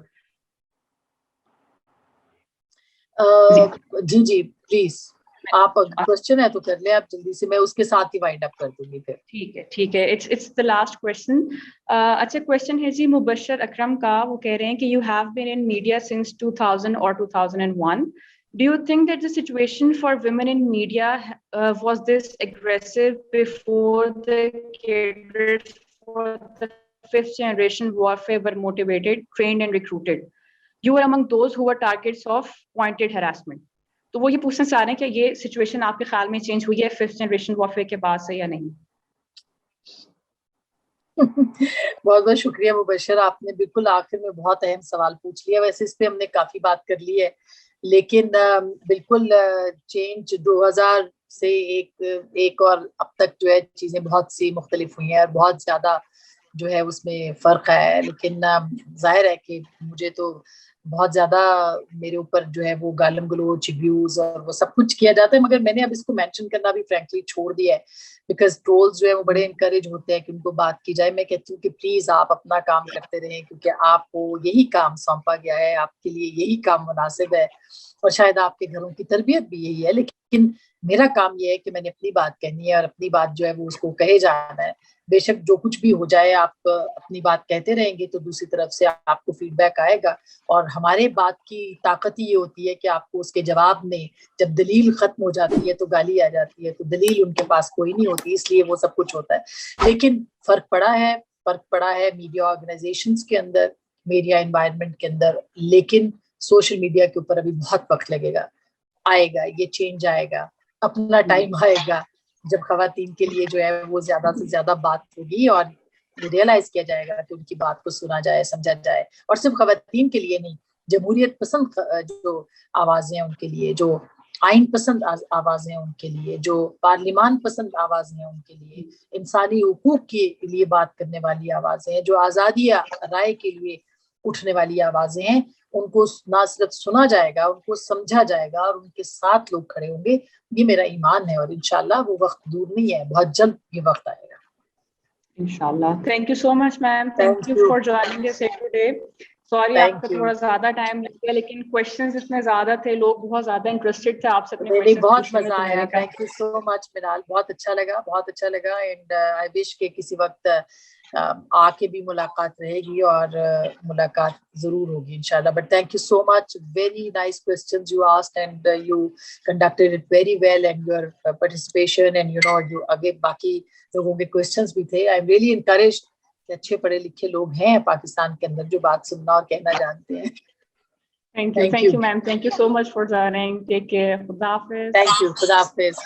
جی جی پلیز, آپ کوشچن ہے تو کر لیں آپ جلدی سے, میں اس کے ساتھ ہی وائنڈ اپ کر دوں گی پھر. ٹھیک ہے, it's the last question. اچھا کوشچن ہے جی مبشر اکرم کا, وہ کہہ رہے ہیں کہ you have been in media since 2000 or 2001. Do you think that the situation for women in media was this aggressive before the cadres for the 5th generation warfare were motivated, trained and recruited? You were among those who were targets of pointed harassment. تو وہ یہ پوچھنا چاہ رہے ہیں کہ یہ situation آپ کے خیال میں چینج ہوئی ہے 5th جنریشن وارفیئر کے بعد سے یا نہیں؟ بہت بہت شکریہ مبشر, آپ نے بالکل آخر میں بہت اہم سوال پوچھ لیا. ویسے اس پہ ہم نے کافی بات کر لی ہے, لیکن بالکل چینج 2000 سے ایک اور اب تک جو ہے چیزیں بہت سی مختلف ہوئی ہیں اور بہت زیادہ جو ہے اس میں فرق ہے. لیکن ظاہر ہے کہ مجھے تو بہت زیادہ میرے اوپر جو ہے وہ گالم گلوچ ویوز اور وہ سب کچھ کیا جاتا ہے, مگر میں نے اب اس کو مینشن کرنا بھی فرینکلی چھوڑ دیا ہے, بیکاز ٹرولز جو ہے وہ بڑے انکریج ہوتے ہیں کہ ان کو بات کی جائے. میں کہتی ہوں کہ پلیز آپ اپنا کام کرتے رہیں, کیونکہ آپ کو یہی کام سونپا گیا ہے, آپ کے لیے یہی کام مناسب ہے, اور شاید آپ کے گھروں کی تربیت بھی یہی ہے. لیکن میرا کام یہ ہے کہ میں نے اپنی بات کہنی ہے اور اپنی بات جو ہے وہ اس کو کہے جانا ہے. بے شک جو کچھ بھی ہو جائے, آپ اپنی بات کہتے رہیں گے تو دوسری طرف سے آپ کو فیڈ بیک آئے گا, اور ہمارے بات کی طاقت ہی یہ ہوتی ہے کہ آپ کو اس کے جواب میں جب دلیل ختم ہو جاتی ہے تو گالی آ جاتی ہے, تو دلیل ان کے پاس کوئی نہیں ہوتی, اس لیے وہ سب کچھ ہوتا ہے. لیکن فرق پڑا ہے میڈیا آرگنائزیشنز کے اندر, میڈیا انوائرمنٹ کے اندر, لیکن سوشل میڈیا کے اوپر ابھی بہت وقت لگے گا. آئے گا, یہ چینج آئے گا, اپنا ٹائم آئے گا جب خواتین کے لیے جو ہے وہ زیادہ سے زیادہ بات ہوگی اور ریئلائز کیا جائے گا کہ ان کی بات کو سنا جائے, سمجھا جائے. اور صرف خواتین کے لیے نہیں, جمہوریت پسند جو آوازیں ہیں ان کے لیے, جو آئین پسند آوازیں ہیں ان کے لیے, جو پارلیمان پسند آوازیں ہیں ان کے لیے, انسانی حقوق کے لیے بات کرنے والی آوازیں ہیں, جو آزادی رائے کے لیے اٹھنے والی آوازیں ہیں, ان کو نہ صرف سنا جائے گا, ان کو سمجھا جائے گا, اور ان کے ساتھ لوگ کھڑے ہوں گے. یہ میرا ایمان ہے, اور انشاءاللہ وہ وقت دور نہیں ہے, بہت جلد یہ وقت آئے گا انشاءاللہ. Thank you so much ma'am, thank you for joining us today. Sorry آپ کا تھوڑا زیادہ ٹائم لگ گیا, لیکن کویشچنز اتنے زیادہ تھے, لوگ بہت زیادہ انٹرسٹڈ تھے آپ سے اپنے کویشچنز بہت پوچھنے میں. مزہ آیا. تھینک یو سو مچ منال, بہت اچھا لگا. اینڈ آئی وش کہ کسی وقت آ کے بھی ملاقات رہے گی, اور ملاقات ضرور ہوگی انشاءاللہ. But thank you so much, very nice questions you asked, and you conducted it very well, and your participation, and you know جو آگے باقی لوگوں کے کوسچنز بھی تھے. آئی ایم ریئلی انکریجڈ کہ اچھے پڑھے لکھے لوگ ہیں پاکستان کے اندر جو بات سننا اور کہنا جانتے ہیں. Thank you ma'am, thank you so much for joining. Take care. Khuda Hafiz. Thank you. Khuda Hafiz.